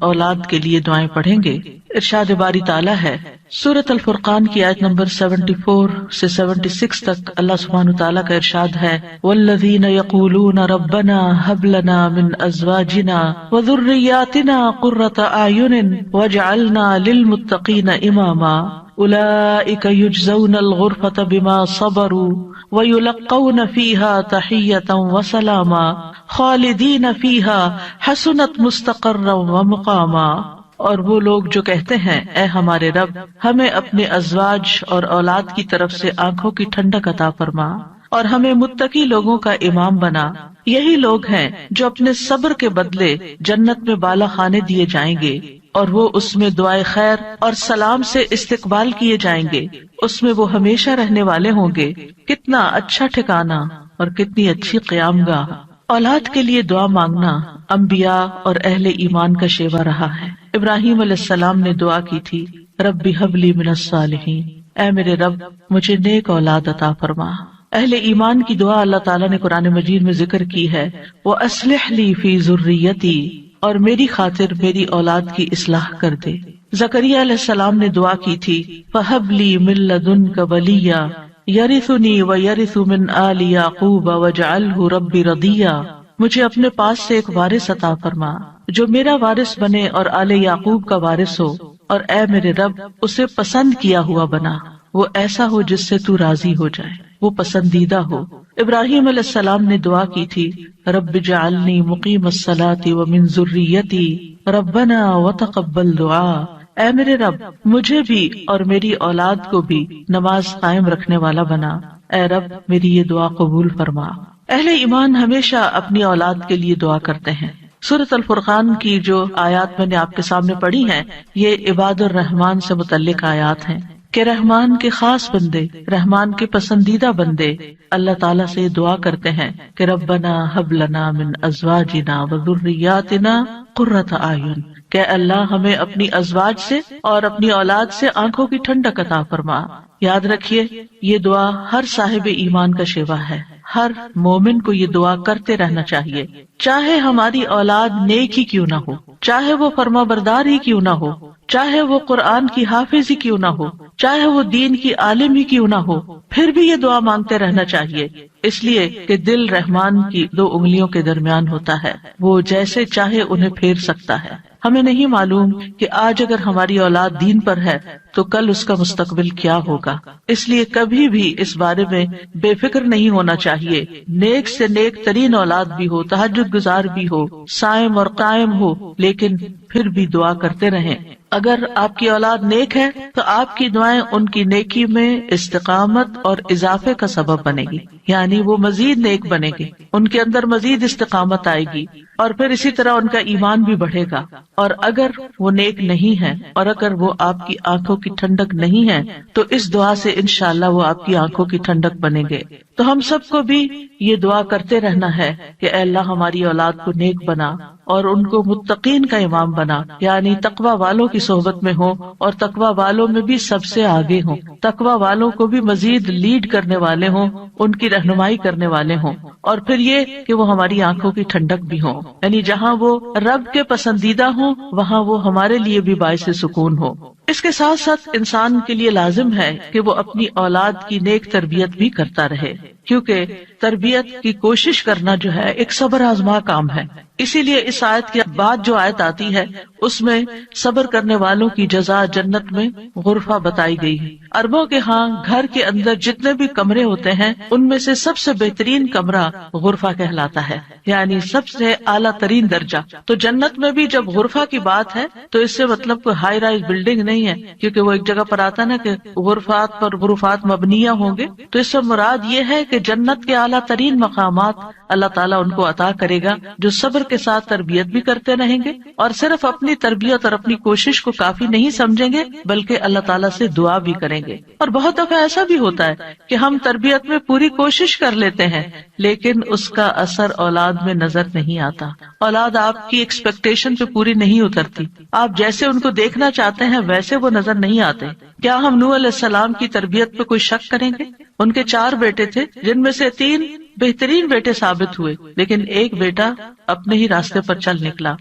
اولاد کے لیے دعائیں پڑھیں گے۔ ارشاد باری تعالیٰ ہے سورۃ الفرقان کی آیت نمبر 74 سے 76 تک، اللہ سبحانہ تعالیٰ کا ارشاد ہے والذین یقولون ربنا ھب لنا من ازواجنا وذریاتنا قرۃ اعین واجعلنا للمتقین اماما اولئک یجزون الغرفۃ بما صبروا وَيُلَقَّوْنَ فِيهَا تَحِيَّةً وَسَلَامًا خَالِدِينَ فِيهَا حَسُنَتْ مُسْتَقَرًّا وَمُقَامًا۔ اور وہ لوگ جو کہتے ہیں اے ہمارے رب ہمیں اپنے ازواج اور اولاد کی طرف سے آنکھوں کی ٹھنڈک عطا فرما اور ہمیں متقی لوگوں کا امام بنا، یہی لوگ ہیں جو اپنے صبر کے بدلے جنت میں بالا خانے دیے جائیں گے اور وہ اس میں دعائے خیر اور سلام سے استقبال کیے جائیں گے، اس میں وہ ہمیشہ رہنے والے ہوں گے۔ کتنا اچھا ٹھکانہ اور کتنی اچھی قیام گاہ۔ اولاد کے لیے دعا مانگنا انبیاء اور اہل ایمان کا شیوا رہا ہے۔ ابراہیم علیہ السلام نے دعا کی تھی رب ھب لی من الصالحین، اے میرے رب مجھے نیک اولاد عطا فرما۔ اہل ایمان کی دعا اللہ تعالیٰ نے قرآن مجید میں ذکر کی ہے وَأَصْلِحْ لِي فِي ذُرِّيَّتِي، اور میری خاطر میری اولاد کی اصلاح کر دے۔ زکریا علیہ السلام نے دعا کی تھی فَهَبْ لِي مِن لَّدُنكَ وَلِيًّا يَرِثُنِي وَيَرِثُ مِنْ آلِ يَعْقُوبَ وَاجْعَلْهُ رَبِّ رَضِيًّا، مجھے اپنے پاس سے ایک وارث عطا فرما جو میرا وارث بنے اور آل یعقوب کا وارث ہو، اور اے میرے رب اسے پسند کیا ہوا بنا، وہ ایسا ہو جس سے تو راضی ہو جائے، وہ پسندیدہ ہو۔ ابراہیم علیہ السلام نے دعا کی تھی رب اجعلنی مقیم الصلاۃ ومن ذریتی ربنا وتقبل دعا، اے میرے رب مجھے بھی اور میری اولاد کو بھی نماز قائم رکھنے والا بنا، اے رب میری یہ دعا قبول فرما۔ اہل ایمان ہمیشہ اپنی اولاد کے لیے دعا کرتے ہیں۔ سورۃ الفرقان کی جو آیات میں نے آپ کے سامنے پڑھی ہیں یہ عباد الرحمن سے متعلق آیات ہیں کہ رحمان کے خاص بندے، رحمان کے پسندیدہ بندے اللہ تعالیٰ سے دعا کرتے ہیں کہ ربنا ھب لنا من ازواجنا وذریاتنا قرۃ اعین، کہ اللہ ہمیں اپنی ازواج سے اور اپنی اولاد سے آنکھوں کی ٹھنڈک عطا فرما۔ یاد رکھیے یہ دعا ہر صاحب ایمان کا شیوا ہے، ہر مومن کو یہ دعا کرتے رہنا چاہیے، چاہے ہماری اولاد نیک ہی کیوں نہ ہو، چاہے وہ فرما بردار ہی کیوں نہ ہو، چاہے وہ قرآن کی حافظ ہی کیوں نہ ہو، چاہے وہ دین کی عالم ہی کیوں نہ ہو، پھر بھی یہ دعا مانگتے رہنا چاہیے، اس لیے کہ دل رحمان کی 2 انگلیوں کے درمیان ہوتا ہے، وہ جیسے چاہے انہیں پھیر سکتا ہے۔ ہمیں نہیں معلوم کہ آج اگر ہماری اولاد دین پر ہے تو کل اس کا مستقبل کیا ہوگا، اس لیے کبھی بھی اس بارے میں بے فکر نہیں ہونا چاہیے۔ نیک سے نیک ترین اولاد بھی ہو، تہجد گزار بھی ہو، صائم اور قائم ہو، لیکن پھر بھی دعا کرتے رہیں۔ اگر آپ کی اولاد نیک ہے تو آپ کی دعائیں ان کی نیکی میں استقامت اور اضافے کا سبب بنے گی، یعنی وہ مزید نیک بنے گی، ان کے اندر مزید استقامت آئے گی اور پھر اسی طرح ان کا ایمان بھی بڑھے گا۔ اور اگر وہ نیک نہیں ہے اور اگر وہ آپ کی آنکھوں کی ٹھنڈک نہیں ہے تو اس دعا سے انشاءاللہ وہ آپ کی آنکھوں کی ٹھنڈک بنے گے۔ تو ہم سب کو بھی یہ دعا کرتے رہنا ہے کہ اے اللہ ہماری اولاد کو نیک بنا اور ان کو متقین کا امام بنا، یعنی تقوی والوں کی صحبت میں ہوں اور تقوی والوں میں بھی سب سے آگے ہوں، تقوی والوں کو بھی مزید لیڈ کرنے والے ہوں، ان کی رہنمائی کرنے والے ہوں، اور پھر یہ کہ وہ ہماری آنکھوں کی ٹھنڈک بھی ہوں، یعنی جہاں وہ رب کے پسندیدہ ہوں وہاں وہ ہمارے لیے بھی باعث سکون ہو۔ اس کے ساتھ ساتھ انسان کے لیے لازم ہے کہ وہ اپنی اولاد کی نیک تربیت بھی کرتا رہے، کیونکہ تربیت کی کوشش کرنا جو ہے ایک صبر آزما کام ہے۔ اسی لیے اس آیت کے بعد جو آیت آتی ہے اس میں صبر کرنے والوں کی جزا جنت میں غرفہ بتائی گئی ہے۔ عربوں کے ہاں گھر کے اندر جتنے بھی کمرے ہوتے ہیں ان میں سے سب سے بہترین کمرہ غرفہ کہلاتا ہے، یعنی سب سے اعلیٰ ترین درجہ۔ تو جنت میں بھی جب غرفہ کی بات ہے تو اس سے مطلب کوئی ہائی رائز بلڈنگ نہیں ہے، کیونکہ وہ ایک جگہ پر آتا نا کہ غرفات پر غرفات مبنیہ ہوں گے، تو اس سے مراد یہ ہے کہ جنت کے اعلیٰ ترین مقامات اللہ تعالیٰ ان کو عطا کرے گا جو صبر کے ساتھ تربیت بھی کرتے رہیں گے اور صرف اپنی تربیت اور اپنی کوشش کو کافی نہیں سمجھیں گے بلکہ اللہ تعالیٰ سے دعا بھی کریں گے۔ اور بہت دفعہ ایسا بھی ہوتا ہے کہ ہم تربیت میں پوری کوشش کر لیتے ہیں لیکن اس کا اثر اولاد میں نظر نہیں آتا، اولاد آپ کی ایکسپیکٹیشن پہ پوری نہیں اترتی، آپ جیسے ان کو دیکھنا چاہتے ہیں ویسے وہ نظر نہیں آتے۔ کیا ہم نوح علیہ السلام کی تربیت پہ کوئی شک کریں گے؟ ان کے 4 بیٹے تھے جن میں سے 3 بہترین بیٹے ثابت ہوئے لیکن ایک بیٹا اپنے ہی راستے پر چل نکلا۔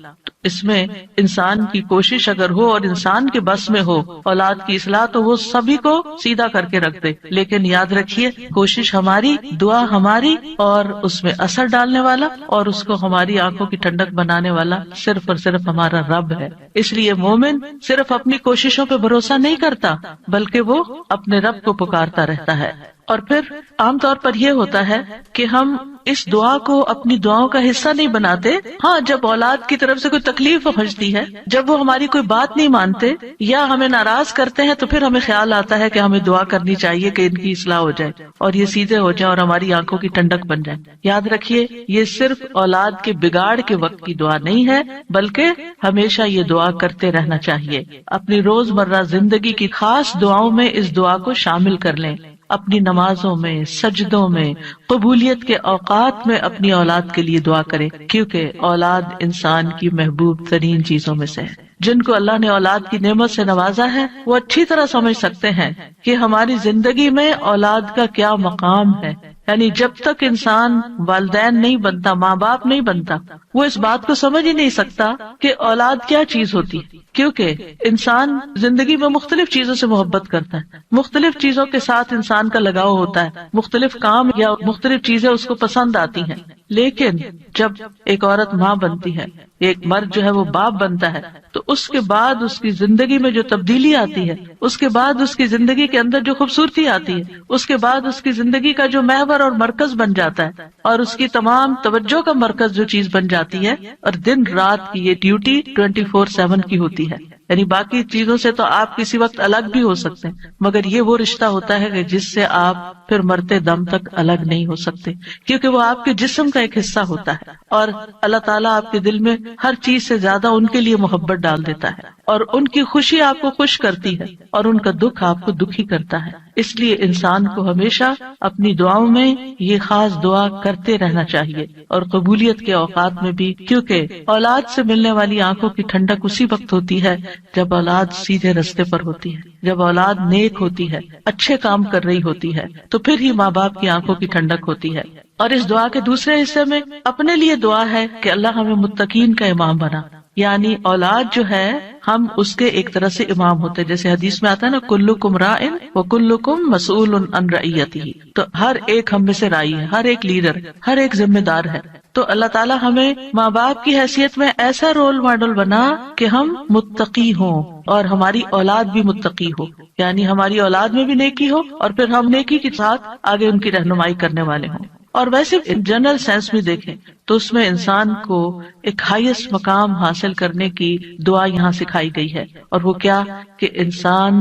اس میں انسان کی کوشش اگر ہو اور انسان کے بس میں ہو اولاد کی اصلاح تو وہ سبھی کو سیدھا کر کے رکھ دے، لیکن یاد رکھیے کوشش ہماری، دعا ہماری، اور اس میں اثر ڈالنے والا اور اس کو ہماری آنکھوں کی ٹھنڈک بنانے والا صرف اور صرف ہمارا رب ہے۔ اس لیے مومن صرف اپنی کوششوں پہ بھروسہ نہیں کرتا بلکہ وہ اپنے رب کو پکارتا رہتا ہے۔ اور پھر عام طور پر یہ ہوتا ہے کہ ہم اس دعا کو اپنی دعاؤں کا حصہ نہیں بناتے۔ ہاں، جب اولاد کی طرف سے کوئی تکلیف پہنچتی ہے، جب وہ ہماری کوئی بات نہیں مانتے یا ہمیں ناراض کرتے ہیں، تو پھر ہمیں خیال آتا ہے کہ ہمیں دعا کرنی چاہیے کہ ان کی اصلاح ہو جائے اور یہ سیدھے ہو جائیں اور ہماری آنکھوں کی ٹھنڈک بن جائے۔ یاد رکھیے یہ صرف اولاد کے بگاڑ کے وقت کی دعا نہیں ہے بلکہ ہمیشہ یہ دعا کرتے رہنا چاہیے۔ اپنی روزمرہ زندگی کی خاص دعاؤں میں اس دعا کو شامل کر لیں، اپنی نمازوں میں، سجدوں میں، قبولیت کے اوقات میں اپنی اولاد کے لیے دعا کریں، کیونکہ اولاد انسان کی محبوب ترین چیزوں میں سے ہے۔ جن کو اللہ نے اولاد کی نعمت سے نوازا ہے وہ اچھی طرح سمجھ سکتے ہیں کہ ہماری زندگی میں اولاد کا کیا مقام ہے۔ یعنی جب تک انسان والدین نہیں بنتا، ماں باپ نہیں بنتا، وہ اس بات کو سمجھ ہی نہیں سکتا کہ اولاد کیا چیز ہوتی، کیونکہ انسان زندگی میں مختلف چیزوں سے محبت کرتا ہے، مختلف چیزوں کے ساتھ انسان کا لگاؤ ہوتا ہے، مختلف کام یا مختلف چیزیں اس کو پسند آتی ہیں، لیکن جب ایک عورت ماں بنتی ہے، ایک مرد جو ہے وہ باپ بنتا ہے، تو اس کے بعد اس کی زندگی میں جو تبدیلی آتی ہے، اس کے بعد اس کی زندگی کے اندر جو خوبصورتی آتی ہے، اس کے بعد اس کی زندگی کا جو محور اور مرکز بن جاتا ہے اور اس کی تمام توجہ کا مرکز جو چیز بن جاتی ہے، اور دن رات کی یہ ڈیوٹی 24/7 کی ہوتی ہے۔ یعنی باقی چیزوں سے تو آپ کسی وقت الگ بھی ہو سکتے ہیں، مگر یہ وہ رشتہ ہوتا ہے کہ جس سے آپ پھر مرتے دم تک الگ نہیں ہو سکتے، کیونکہ وہ آپ کے جسم کا ایک حصہ ہوتا ہے، اور اللہ تعالیٰ آپ کے دل میں ہر چیز سے زیادہ ان کے لیے محبت ڈال دیتا ہے، اور ان کی خوشی آپ کو خوش کرتی ہے اور ان کا دکھ آپ کو دکھی کرتا ہے۔ اس لیے انسان کو ہمیشہ اپنی دعاؤں میں یہ خاص دعا کرتے رہنا چاہیے، اور قبولیت کے اوقات میں بھی، کیونکہ اولاد سے ملنے والی آنکھوں کی ٹھنڈک اسی وقت ہوتی ہے جب اولاد سیدھے رستے پر ہوتی ہے، جب اولاد نیک ہوتی ہے، اچھے کام کر رہی ہوتی ہے، تو پھر ہی ماں باپ کی آنکھوں کی ٹھنڈک ہوتی ہے۔ اور اس دعا کے دوسرے حصے میں اپنے لیے دعا ہے کہ اللہ ہمیں متقین کا امام بنا، یعنی اولاد جو ہے ہم اس کے ایک طرح سے امام ہوتے ہیں، جیسے حدیث میں آتا ہے نا، کلکم راعٍ وکلکم مسئول عن رعیتہ، تو ہر ایک ہم میں سے راعی ہے، ہر ایک لیڈر، ہر ایک ذمہ دار ہے۔ تو اللہ تعالیٰ ہمیں ماں باپ کی حیثیت میں ایسا رول ماڈل بنا کہ ہم متقی ہوں اور ہماری اولاد بھی متقی ہو، یعنی ہماری اولاد میں بھی نیکی ہو اور پھر ہم نیکی کے ساتھ آگے ان کی رہنمائی کرنے والے ہوں۔ اور ویسے جنرل سینس میں دیکھیں تو اس میں انسان کو ایک ہائیسٹ مقام حاصل کرنے کی دعا یہاں سکھائی گئی ہے، اور وہ کیا کہ انسان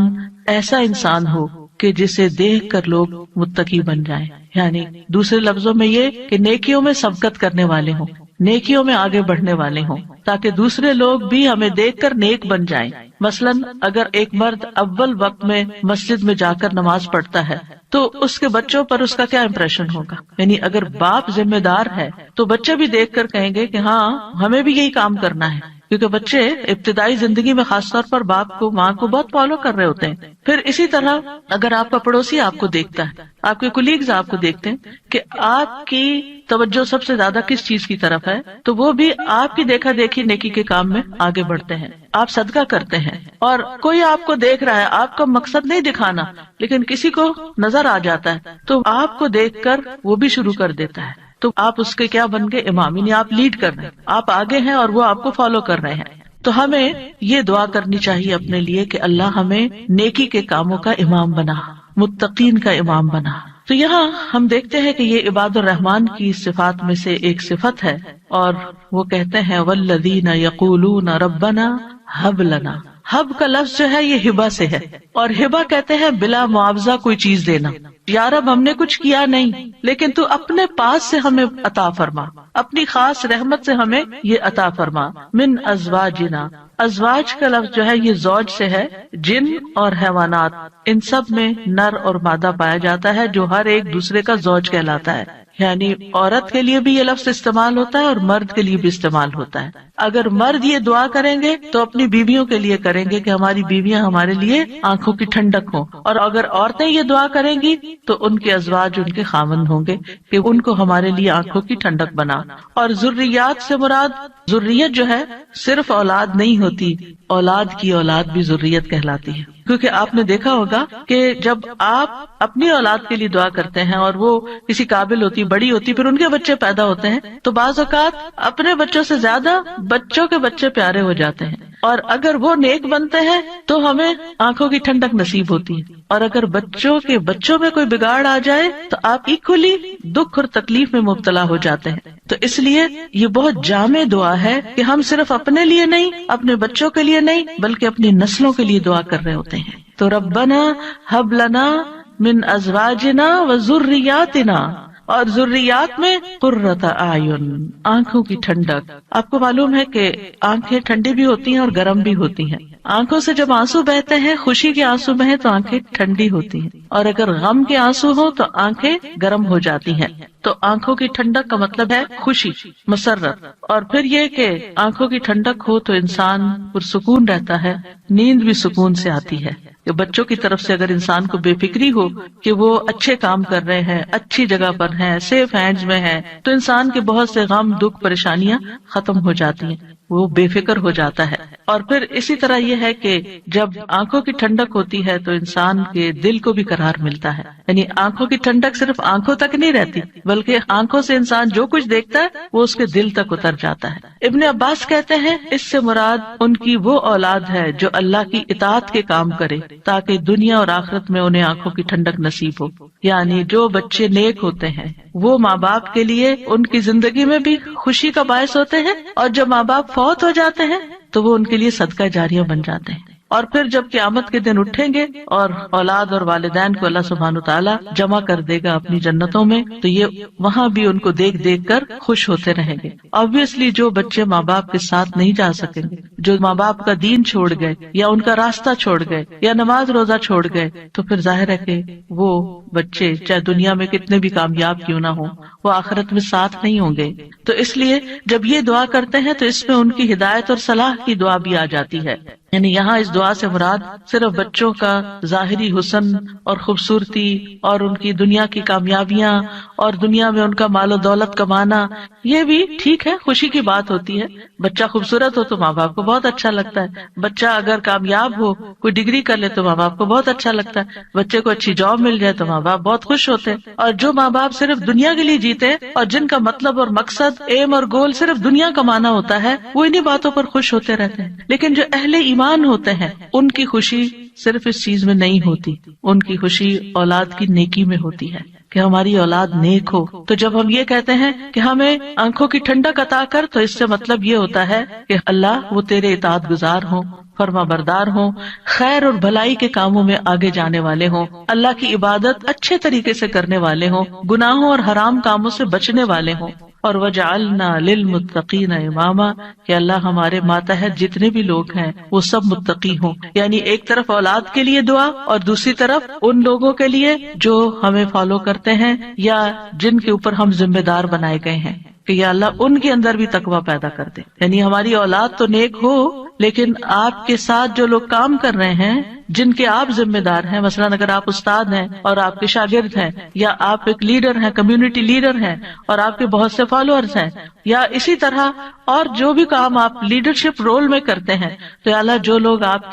ایسا انسان ہو کہ جسے دیکھ کر لوگ متقی بن جائیں، یعنی دوسرے لفظوں میں یہ کہ نیکیوں میں سبقت کرنے والے ہوں، نیکیوں میں آگے بڑھنے والے ہوں، تاکہ دوسرے لوگ بھی ہمیں دیکھ کر نیک بن جائیں۔ مثلاً اگر ایک مرد اول وقت میں مسجد میں جا کر نماز پڑھتا ہے تو اس کے بچوں پر اس کا کیا امپریشن ہوگا؟ یعنی اگر باپ ذمہ دار ہے تو بچے بھی دیکھ کر کہیں گے کہ ہاں ہمیں بھی یہی کام کرنا ہے، کیونکہ بچے ابتدائی زندگی میں خاص طور پر باپ کو، ماں کو بہت فالو کر رہے ہوتے ہیں۔ پھر اسی طرح اگر آپ کا پڑوسی آپ کو دیکھتا ہے، آپ کے کولیگز آپ کو دیکھتے ہیں کہ آپ کی توجہ سب سے زیادہ کس چیز کی طرف ہے، تو وہ بھی آپ کی دیکھا دیکھی نیکی کے کام میں آگے بڑھتے ہیں، آپ صدقہ کرتے ہیں، اور کوئی آپ کو دیکھ رہا ہے، آپ کا مقصد نہیں دکھانا، لیکن کسی کو نظر آ جاتا ہے تو آپ کو دیکھ کر وہ بھی شروع کر دیتا ہے، تو آپ اس کے کیا بن گئے؟ امام، یعنی آپ لیڈ کر رہے ہیں، آپ آگے ہیں اور وہ آپ کو فالو کر رہے ہیں۔ تو ہمیں یہ دعا کرنی چاہیے اپنے لیے کہ اللہ ہمیں نیکی کے کاموں کا امام بنا، متقین کا امام بنا۔ تو یہاں ہم دیکھتے ہیں کہ یہ عباد الرحمن کی صفات میں سے ایک صفت ہے، اور وہ کہتے ہیں والذین یقولون ربنا ہب لنا۔ ہب کا لفظ جو ہے یہ ہبہ سے ہے، اور ہبہ کہتے ہیں بلا معاوضہ کوئی چیز دینا۔ یا رب ہم نے کچھ کیا نہیں، لیکن تو اپنے پاس سے ہمیں عطا فرما، اپنی خاص رحمت سے ہمیں یہ عطا فرما۔ من ازواجنا، ازواج کا لفظ جو ہے یہ زوج سے ہے، جن اور حیوانات ان سب میں نر اور مادہ پایا جاتا ہے جو ہر ایک دوسرے کا زوج کہلاتا ہے، یعنی عورت کے لیے بھی یہ لفظ استعمال ہوتا ہے اور مرد کے لیے بھی استعمال ہوتا ہے. اگر مرد یہ دعا کریں گے تو اپنی بیویوں کے لیے کریں گے کہ ہماری بیویاں ہمارے لیے آنکھوں کی ٹھنڈک ہوں، اور اگر عورتیں یہ دعا کریں گی تو ان کے ازواج ان کے خاوند ہوں گے کہ ان کو ہمارے لیے آنکھوں کی ٹھنڈک بنا. اور ذریات سے مراد ذریت جو ہے صرف اولاد نہیں ہوتی، اولاد کی اولاد بھی ذریت کہلاتی ہے. کیونکہ آپ نے دیکھا ہوگا کہ جب آپ اپنی اولاد کے لیے دعا کرتے ہیں اور وہ کسی قابل ہوتی، بڑی ہوتی، پھر ان کے بچے پیدا ہوتے ہیں تو بعض اوقات اپنے بچوں سے زیادہ بچوں کے بچے پیارے ہو جاتے ہیں، اور اگر وہ نیک بنتے ہیں تو ہمیں آنکھوں کی ٹھنڈک نصیب ہوتی ہے، اور اگر بچوں کے بچوں میں کوئی بگاڑ آ جائے تو آپ ایکولی دکھ اور تکلیف میں مبتلا ہو جاتے ہیں. تو اس لیے یہ بہت جامع دعا ہے کہ ہم صرف اپنے لیے نہیں، اپنے بچوں کے لیے نہیں، بلکہ اپنی نسلوں کے لیے دعا کر رہے ہوتے ہیں. تو ربنا ہب لنا من ازواجنا و ذریاتنا، اور ذریات میں قرۃ اعین، آنکھوں کی ٹھنڈک. آپ کو معلوم ہے کہ آنکھیں ٹھنڈی بھی ہوتی ہیں اور گرم بھی ہوتی ہیں. آنکھوں سے جب آنسو بہتے ہیں، خوشی کے آنسو بہیں تو آنکھیں ٹھنڈی ہوتی ہیں، اور اگر غم کے آنسو ہوں تو آنکھیں گرم ہو جاتی ہیں. تو آنکھوں کی ٹھنڈک کا مطلب ہے خوشی، مسرت. اور پھر یہ کہ آنکھوں کی ٹھنڈک ہو تو انسان پرسکون رہتا ہے، نیند بھی سکون سے آتی ہے. کہ بچوں کی طرف سے اگر انسان کو بے فکری ہو کہ وہ اچھے کام کر رہے ہیں، اچھی جگہ پر ہیں، سیف ہینڈز میں ہیں، تو انسان کے بہت سے غم، دکھ، پریشانیاں ختم ہو جاتی ہیں، وہ بے فکر ہو جاتا ہے. اور پھر اسی طرح یہ ہے کہ جب آنکھوں کی ٹھنڈک ہوتی ہے تو انسان کے دل کو بھی قرار ملتا ہے. یعنی آنکھوں کی ٹھنڈک صرف آنکھوں تک نہیں رہتی، بلکہ آنکھوں سے انسان جو کچھ دیکھتا ہے وہ اس کے دل تک اتر جاتا ہے. ابن عباس کہتے ہیں اس سے مراد ان کی وہ اولاد ہے جو اللہ کی اطاعت کے کام کرے تاکہ دنیا اور آخرت میں انہیں آنکھوں کی ٹھنڈک نصیب ہو. یعنی جو بچے نیک ہوتے ہیں وہ ماں باپ کے لیے ان کی زندگی میں بھی خوشی کا باعث ہوتے ہیں، اور جب ماں باپ فوت ہو جاتے ہیں تو وہ ان کے لیے صدقہ جاریہ بن جاتے ہیں. اور پھر جب قیامت کے دن اٹھیں گے اور اولاد اور والدین کو اللہ سبحانہ تعالیٰ جمع کر دے گا اپنی جنتوں میں، تو یہ وہاں بھی ان کو دیکھ دیکھ کر خوش ہوتے رہیں گے. آبویسلی جو بچے ماں باپ کے ساتھ نہیں جا سکیں گے، جو ماں باپ کا دین چھوڑ گئے یا ان کا راستہ چھوڑ گئے یا نماز روزہ چھوڑ گئے، تو پھر ظاہر ہے کہ وہ بچے چاہے دنیا میں کتنے بھی کامیاب کیوں نہ ہوں، وہ آخرت میں ساتھ نہیں ہوں گے. تو اس لیے جب یہ دعا کرتے ہیں تو اس میں ان کی ہدایت اور صلاح کی دعا بھی آ جاتی ہے. یعنی یہاں اس دعا سے مراد صرف بچوں کا ظاہری حسن اور خوبصورتی اور ان کی دنیا کی کامیابیاں اور دنیا میں ان کا مال و دولت کمانا، یہ بھی ٹھیک ہے، خوشی کی بات ہوتی ہے. بچہ خوبصورت ہو تو ماں باپ کو بہت اچھا لگتا ہے، بچہ اگر کامیاب ہو، کوئی ڈگری کر لے تو ماں باپ کو بہت اچھا لگتا ہے، بچے کو اچھی جاب مل جائے تو ماں باپ بہت خوش ہوتے ہیں. اور جو ماں باپ صرف دنیا کے لیے جیتے اور جن کا مطلب اور مقصد، ایم اور گول صرف دنیا کمانا ہوتا ہے، وہ انہی باتوں پر خوش ہوتے رہتے ہیں. لیکن جو اہل ایمان ہوتے ہیں ان کی خوشی صرف اس چیز میں نہیں ہوتی، ان کی خوشی اولاد کی نیکی میں ہوتی ہے کہ ہماری اولاد نیک ہو. تو جب ہم یہ کہتے ہیں کہ ہمیں آنکھوں کی ٹھنڈک عطا کر، تو اس سے مطلب یہ ہوتا ہے کہ اللہ وہ تیرے اطاعت گزار ہوں، فرما بردار ہوں، خیر اور بھلائی کے کاموں میں آگے جانے والے ہوں، اللہ کی عبادت اچھے طریقے سے کرنے والے ہوں، گناہوں اور حرام کاموں سے بچنے والے ہوں. اور وجعلنا للمتقین اماما، کہ اللہ ہمارے ماتحت جتنے بھی لوگ ہیں وہ سب متقی ہوں. یعنی ایک طرف اولاد کے لیے دعا اور دوسری طرف ان لوگوں کے لیے جو ہمیں فالو کرتے ہیں یا جن کے اوپر ہم ذمہ دار بنائے گئے ہیں کہ یا اللہ ان کے اندر بھی تقویٰ پیدا کر دے. یعنی ہماری اولاد تو نیک ہو، لیکن آپ کے ساتھ جو لوگ کام کر رہے ہیں، جن کے آپ ذمہ دار ہیں، مثلاً اگر آپ استاد ہیں اور آپ کے شاگرد ہیں، یا آپ ایک لیڈر ہیں، کمیونٹی لیڈر ہیں اور آپ کے بہت سے فالوورز ہیں، یا اسی طرح اور جو بھی کام آپ لیڈرشپ رول میں کرتے ہیں، تو یا اللہ جو لوگ آپ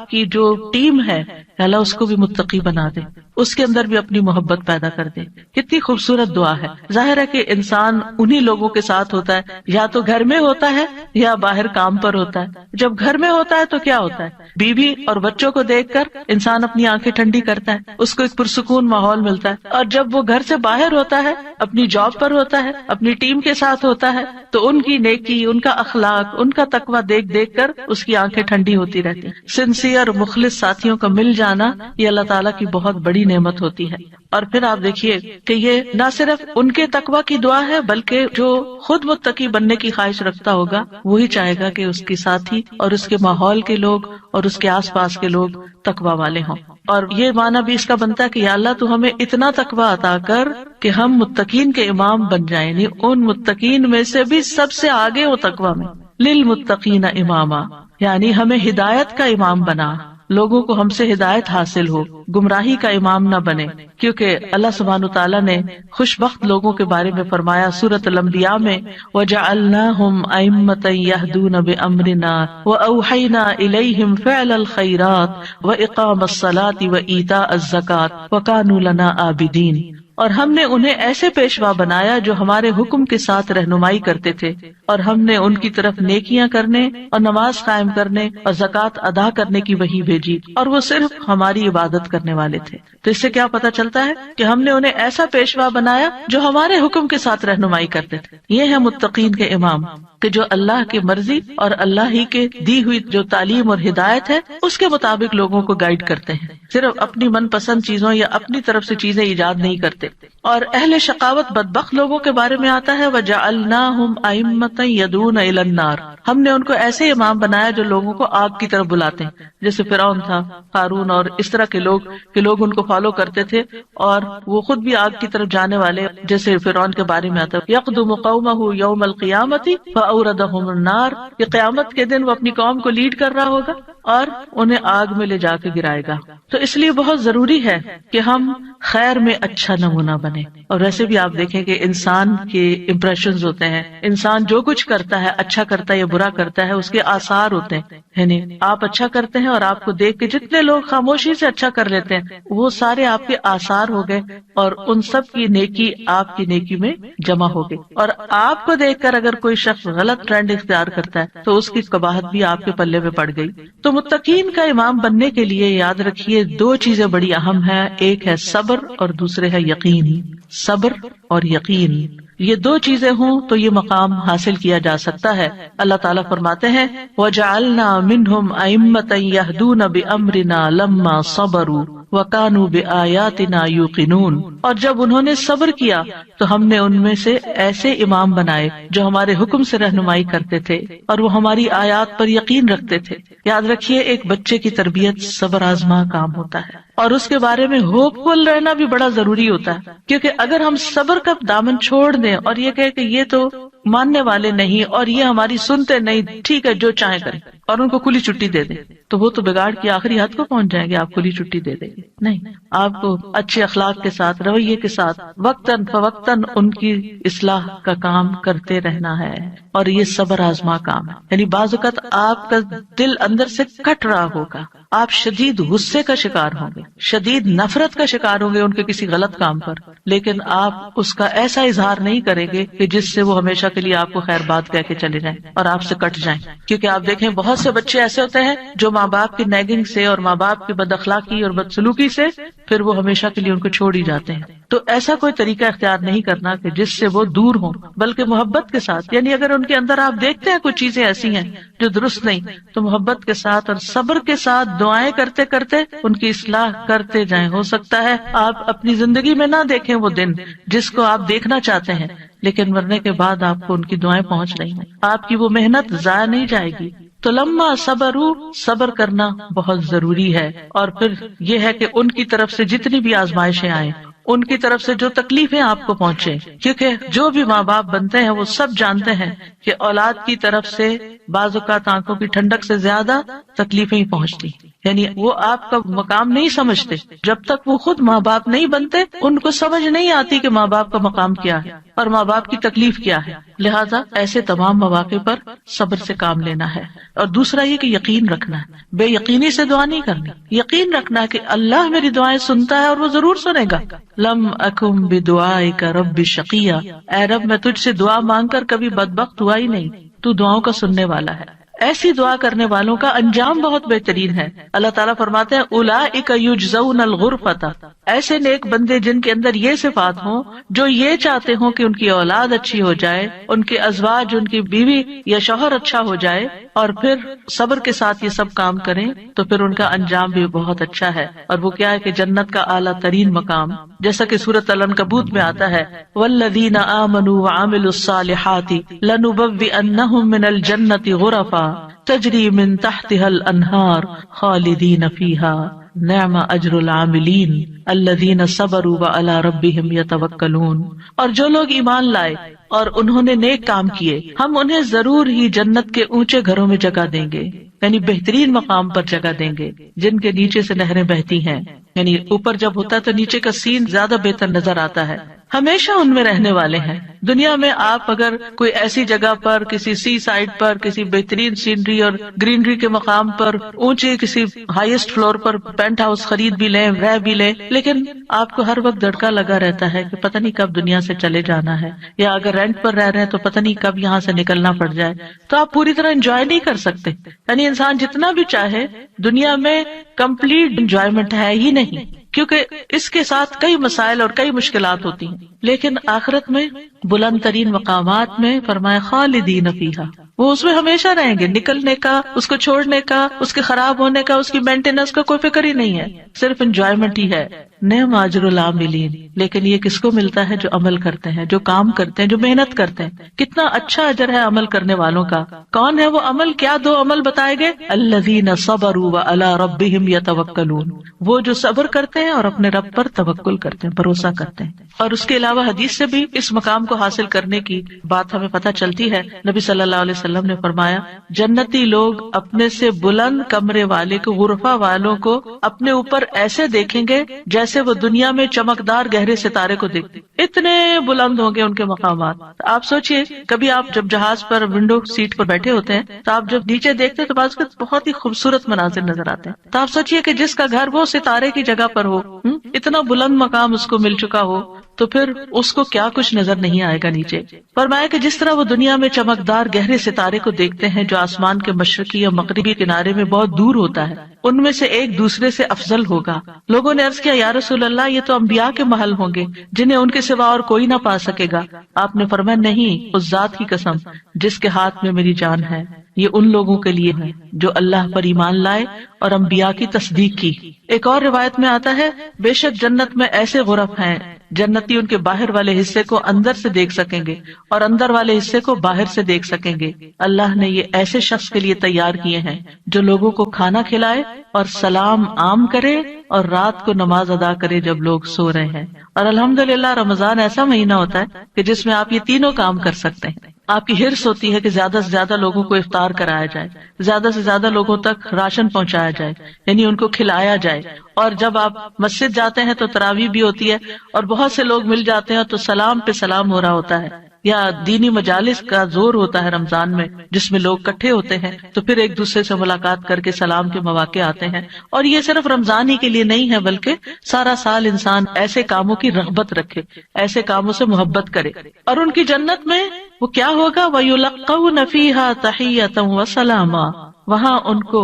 کی جو ٹیم ہے، یا اللہ اس کو بھی متقی بنا دے، اس کے اندر بھی اپنی محبت پیدا کر دے. کتنی خوبصورت دعا ہے. ظاہر ہے کہ انسان انہی لوگوں کے ساتھ ہوتا ہے، یا تو گھر میں ہوتا ہے یا باہر کام پر ہوتا ہے. جب گھر میں ہوتا ہے تو کیا ہوتا ہے، بیوی اور بچوں کو دیکھ کر انسان اپنی آنکھیں ٹھنڈی کرتا ہے، اس کو ایک پرسکون ماحول ملتا ہے. اور جب وہ گھر سے باہر ہوتا ہے، اپنی جاب پر ہوتا ہے، اپنی ٹیم کے ساتھ ہوتا ہے، تو ان کی نیکی، ان کا اخلاق، ان کا تقویٰ دیکھ دیکھ کر اس کی آنکھیں ٹھنڈی ہوتی رہتی ہیں. سنسیئر مخلص ساتھیوں کا مل جانا یہ اللہ تعالیٰ کی بہت بڑی بڑی نعمت ہوتی ہے۔ اور پھر آپ دیکھیے کہ یہ نہ صرف ان کے تقوی کی دعا ہے بلکہ جو خود متقی بننے کی خواہش رکھتا ہوگا وہی چاہے گا کہ اس کے ساتھی اور اس کے ماحول کے لوگ اور اس کے آس پاس کے لوگ تقوی والے ہوں۔ اور یہ معنی بھی اس کا بنتا ہے کہ یا اللہ تو ہمیں اتنا تقوی عطا کر کہ ہم متقین کے امام بن جائیں، یعنی ان متقین میں سے بھی سب سے آگے ہو تقوی میں۔ للمتقین اماما، یعنی ہمیں ہدایت کا امام بنا، لوگوں کو ہم سے ہدایت حاصل ہو، گمراہی کا امام نہ بنے، کیونکہ اللہ سبحانہ تعالیٰ نے خوش بخت لوگوں کے بارے میں فرمایا سورۃ الانبیاء میں وَجَعَلْنَاهُمْ أَئِمَّةً يَهْدُونَ بِأَمْرِنَا وَأَوْحَيْنَا إِلَيْهِمْ فِعْلَ الْخَيْرَاتِ وَإِقَامَ الصَّلَاةِ وَإِيتَاءَ الزَّكَاةِ وَكَانُوا لَنَا عَابِدِينَ، اور ہم نے انہیں ایسے پیشوا بنایا جو ہمارے حکم کے ساتھ رہنمائی کرتے تھے، اور ہم نے ان کی طرف نیکیاں کرنے اور نماز قائم کرنے اور زکوٰۃ ادا کرنے کی وحی بھیجی، اور وہ صرف ہماری عبادت کرنے والے تھے۔ تو اس سے کیا پتہ چلتا ہے کہ ہم نے انہیں ایسا پیشوا بنایا جو ہمارے حکم کے ساتھ رہنمائی کرتے تھے۔ یہ ہے متقین کے امام کہ جو اللہ کی مرضی اور اللہ ہی کے دی ہوئی جو تعلیم اور ہدایت ہے اس کے مطابق لوگوں کو گائیڈ کرتے ہیں، صرف اپنی من پسند چیزوں یا اپنی طرف سے چیزیں ایجاد نہیں کرتے۔ اور اہل شقاوت بدبخت لوگوں کے بارے میں آتا ہے وَجَعَلْنَاهُمْ أَئِمَّةً يَدْعُونَ إِلَى النَّارِ، ہم نے ان کو ایسے امام بنایا جو لوگوں کو آگ کی طرف بلاتے ہیں، جیسے فرعون تھا، قارون اور اس طرح کے لوگ کہ لوگ ان کو فالو کرتے تھے اور وہ خود بھی آگ کی طرف جانے والے، جیسے فرعون کے بارے میں آتا ہے يَقْدُمُ قَوْمَهُ يَوْمَ الْقِيَامَةِ فَأَوْرَدَهُمُ النَّارِ، کہ قیامت کے دن وہ اپنی قوم کو لیڈ کر رہا ہوگا اور انہیں آگ میں لے جا کے گرائے گا۔ تو اس لیے بہت ضروری ہے کہ ہم خیر میں اچھا نمونہ بنے۔ اور ویسے بھی آپ دیکھیں کہ انسان کے امپریشنز ہوتے ہیں، انسان جو کچھ کرتا ہے اچھا کرتا ہے یا برا کرتا ہے اس کے آثار ہوتے ہیں، یعنی آپ اچھا کرتے ہیں اور آپ کو دیکھ کے جتنے لوگ خاموشی سے اچھا کر لیتے ہیں وہ سارے آپ کے آثار ہو گئے، اور ان سب کی نیکی آپ کی نیکی میں جمع ہو گئی۔ اور آپ کو دیکھ کر اگر کوئی شخص غلط ٹرینڈ اختیار کرتا ہے تو اس کی قباحت بھی آپ کے پلے میں پڑ گئی۔ تو متقین کا امام بننے کے لیے یاد رکھیے دو چیزیں بڑی اہم ہیں، ایک ہے صبر اور دوسرے ہے یقین۔ صبر اور یقین، یہ دو چیزیں ہوں تو یہ مقام حاصل کیا جا سکتا ہے۔ اللہ تعالیٰ فرماتے ہیں وَجَعَلْنَا مِنْهُمْ أَئِمَّةً يَهْدُونَ بِأَمْرِنَا لَمَّا صَبَرُوا وَكَانُوا بِآيَاتِنَا يُوقِنُونَ، اور جب انہوں نے صبر کیا تو ہم نے ان میں سے ایسے امام بنائے جو ہمارے حکم سے رہنمائی کرتے تھے اور وہ ہماری آیات پر یقین رکھتے تھے۔ یاد رکھیے ایک بچے کی تربیت صبر آزما کام ہوتا ہے، اور اس کے بارے میں ہوپ فل رہنا بھی بڑا ضروری ہوتا ہے، کیونکہ اگر ہم صبر کا دامن چھوڑ دیں اور یہ کہے کہ یہ تو ماننے والے نہیں اور یہ ہماری سنتے نہیں، ٹھیک ہے جو چاہیں کریں، اور ان کو کھلی چھٹی دے دیں، تو وہ تو بگاڑ کی آخری حد کو پہنچ جائیں گے۔ آپ کھلی چھٹی دے دیں گے نہیں، آپ کو اچھے اخلاق کے ساتھ، رویے کے ساتھ وقتاً فوقتاً ان کی اصلاح کا کام کرتے رہنا ہے، اور یہ صبر آزما کام ہے۔ یعنی بعض اوقات آپ کا دل اندر سے کٹ رہا ہوگا، آپ شدید غصے کا شکار ہوں گے، شدید نفرت کا شکار ہوں گے ان کے کسی غلط کام پر، لیکن آپ اس کا ایسا اظہار نہیں کریں گے کہ جس سے وہ ہمیشہ کے لیے آپ کو خیر بات کہہ کے چلے جائیں اور آپ سے کٹ جائیں۔ کیونکہ آپ دیکھیں بہت سے بچے ایسے ہوتے ہیں جو ماں باپ کی نیگنگ سے اور ماں باپ کی بد اخلاقی اور بدسلوکی سے پھر وہ ہمیشہ کے لیے ان کو چھوڑ ہی جاتے ہیں۔ تو ایسا کوئی طریقہ اختیار نہیں کرنا کہ جس سے وہ دور ہوں، بلکہ محبت کے ساتھ، یعنی اگر ان کے اندر آپ دیکھتے ہیں کچھ چیزیں ایسی ہیں جو درست نہیں تو محبت کے ساتھ اور صبر کے ساتھ دعائیں کرتے کرتے ان کی اصلاح کرتے جائیں۔ ہو سکتا ہے آپ اپنی زندگی میں نہ دیکھیں وہ دن جس کو آپ دیکھنا چاہتے ہیں، لیکن مرنے کے بعد آپ کو ان کی دعائیں پہنچ رہی ہیں، آپ کی وہ محنت ضائع نہیں جائے گی۔ تو لما صبروا، صبر کرنا بہت ضروری ہے۔ اور پھر یہ ہے کہ ان کی طرف سے جتنی بھی آزمائشیں آئیں، ان کی طرف سے جو تکلیفیں آپ کو پہنچے، کیونکہ جو بھی ماں باپ بنتے ہیں وہ سب جانتے ہیں کہ اولاد کی طرف سے بعض اوقات آنکھوں کی ٹھنڈک سے زیادہ تکلیفیں ہی پہنچتی، یعنی وہ آپ کا مقام نہیں سمجھتے جب تک وہ خود ماں باپ نہیں بنتے، ان کو سمجھ نہیں آتی کہ ماں باپ کا مقام کیا ہے اور ماں باپ کی تکلیف کیا ہے۔ لہٰذا ایسے تمام مواقع پر صبر سے کام لینا ہے۔ اور دوسرا یہ کہ یقین رکھنا ہے، بے یقینی سے دعا نہیں کرنی، یقین رکھنا ہے کہ اللہ میری دعائیں سنتا ہے اور وہ ضرور سنے گا۔ لم اکم بدعائک رب شقیا، اے رب میں تجھ سے دعا مانگ کر کبھی بدبخت ہوا ہی نہیں، تو دعاؤں کا سننے والا ہے۔ ایسی دعا کرنے والوں کا انجام بہت بہترین ہے۔ اللہ تعالیٰ فرماتے ہیں اولئک یجزون الغرفۃ، ایسے نیک بندے جن کے اندر یہ صفات ہوں، جو یہ چاہتے ہوں کہ ان کی اولاد اچھی ہو جائے، ان کے ازواج، ان کی بیوی یا شوہر اچھا ہو جائے، اور پھر صبر کے ساتھ یہ سب کام کریں، تو پھر ان کا انجام بھی بہت اچھا ہے۔ اور وہ کیا ہے کہ جنت کا اعلیٰ ترین مقام، جیسا کہ سورۃ العنکبوت میں آتا ہے، والذین آمنوا وعملوا الصالحات لنبوئنہم من الجنۃ غرفا تجری من تحتها الانہار خالدین فیہا نعم اجر العاملین الذین صبروا وعلی ربہم یتوکلون۔ اور جو لوگ ایمان لائے اور انہوں نے نیک کام کیے، ہم انہیں ضرور ہی جنت کے اونچے گھروں میں جگہ دیں گے، یعنی بہترین مقام پر جگہ دیں گے، جن کے نیچے سے نہریں بہتی ہیں۔ یعنی اوپر جب ہوتا ہے تو نیچے کا سین زیادہ بہتر نظر آتا ہے۔ ہمیشہ ان میں رہنے والے ہیں۔ دنیا میں آپ اگر کوئی ایسی جگہ پر، کسی سی سائڈ پر، کسی بہترین سینری اور گرینری کے مقام پر، اونچے کسی ہائیسٹ فلور پر پینٹ ہاؤس خرید بھی لیں، رہ بھی لیں، لیکن آپ کو ہر وقت دھڑکا لگا رہتا ہے کہ پتہ نہیں کب دنیا سے چلے جانا ہے، یا اگر رینٹ پر رہ رہے ہیں تو پتہ نہیں کب یہاں سے نکلنا پڑ جائے، تو آپ پوری طرح انجوائے نہیں کر سکتے۔ یعنی انسان جتنا بھی چاہے، دنیا میں کمپلیٹ انجوائمنٹ ہے ہی نہیں، کیونکہ اس کے ساتھ کئی مسائل اور کئی مشکلات ہوتی ہیں۔ لیکن آخرت میں بلند ترین مقامات میں فرمایا خالدین فیہا، وہ اس میں ہمیشہ رہیں گے، نکلنے کا، اس کو چھوڑنے کا، اس کے خراب ہونے کا، اس کی مینٹیننس کا کوئی فکر ہی نہیں ہے، صرف انجوائمنٹ ہی ہے۔ نعم اجر العاملین، لیکن یہ کس کو ملتا ہے؟ جو عمل کرتے ہیں، جو کام کرتے ہیں، جو محنت کرتے ہیں۔ کتنا اچھا اجر ہے عمل کرنے والوں کا۔ کون ہے وہ عمل؟ کیا دو عمل بتائے گئے؟ الذین صبروا وعلی ربہم یتوکلون، وہ جو صبر کرتے ہیں اور اپنے رب پر توکل کرتے ہیں، بھروسہ کرتے ہیں۔ اور اس کے علاوہ حدیث سے بھی اس مقام کو حاصل کرنے کی بات ہمیں پتہ چلتی ہے۔ نبی صلی اللہ علیہ وسلم نے فرمایا، جنتی لوگ اپنے سے بلند کمرے والے کو، غرفہ والوں کو اپنے اوپر ایسے دیکھیں گے جیسے وہ دنیا میں چمکدار گہرے ستارے کو دیکھتے، اتنے بلند ہوں گے ان کے مقامات۔ آپ سوچئے، کبھی آپ جب جہاز پر ونڈو سیٹ پر بیٹھے ہوتے ہیں تو آپ جب نیچے دیکھتے ہیں تو بعض بہت ہی خوبصورت مناظر نظر آتے ہیں۔ تو آپ سوچئے کہ جس کا گھر وہ ستارے کی جگہ پر ہو، اتنا بلند مقام اس کو مل چکا ہو، تو پھر اس کو کیا کچھ نظر نہیں آئے گا نیچے۔ فرمایا کہ جس طرح وہ دنیا میں چمکدار گہرے ستارے کو دیکھتے ہیں جو آسمان کے مشرقی یا مغربی کنارے میں بہت دور ہوتا ہے، ان میں سے ایک دوسرے سے افضل ہوگا۔ لوگوں نے عرض کیا، یا رسول اللہ، یہ تو انبیاء کے محل ہوں گے جنہیں ان کے سوا اور کوئی نہ پا سکے گا۔ آپ نے فرمایا، نہیں، اس ذات کی قسم جس کے ہاتھ میں میری جان ہے، یہ ان لوگوں کے لیے ہے جو اللہ پر ایمان لائے اور انبیاء کی تصدیق کی۔ ایک اور روایت میں آتا ہے، بے شک جنت میں ایسے غرف ہیں، جنتی ان کے باہر والے حصے کو اندر سے دیکھ سکیں گے اور اندر والے حصے کو باہر سے دیکھ سکیں گے۔ اللہ نے یہ ایسے شخص کے لیے تیار کیے ہیں جو لوگوں کو کھانا کھلائے اور سلام عام کرے اور رات کو نماز ادا کرے جب لوگ سو رہے ہیں۔ اور الحمدللہ رمضان ایسا مہینہ ہوتا ہے کہ جس میں آپ یہ تینوں کام کر سکتے ہیں۔ آپ کی ہرس ہوتی ہے کہ زیادہ سے زیادہ لوگوں کو افطار کرایا جائے، زیادہ سے زیادہ لوگوں تک راشن پہنچایا جائے، یعنی ان کو کھلایا جائے۔ اور جب آپ مسجد جاتے ہیں تو تراویح بھی ہوتی ہے اور بہت سے لوگ مل جاتے ہیں تو سلام پہ سلام ہو رہا ہوتا ہے، یا دینی مجالس کا زور ہوتا ہے رمضان میں جس میں لوگ اکٹھے ہوتے ہیں تو پھر ایک دوسرے سے ملاقات کر کے سلام کے مواقع آتے ہیں۔ اور یہ صرف رمضان ہی کے لیے نہیں ہے، بلکہ سارا سال انسان ایسے کاموں کی رغبت رکھے، ایسے کاموں سے محبت کرے۔ اور ان کی جنت میں وہ کیا ہوگا؟ وَيُلَقَّوْنَ فِيهَا تَحِيَّةً وَسَلَامًا، وہاں ان کو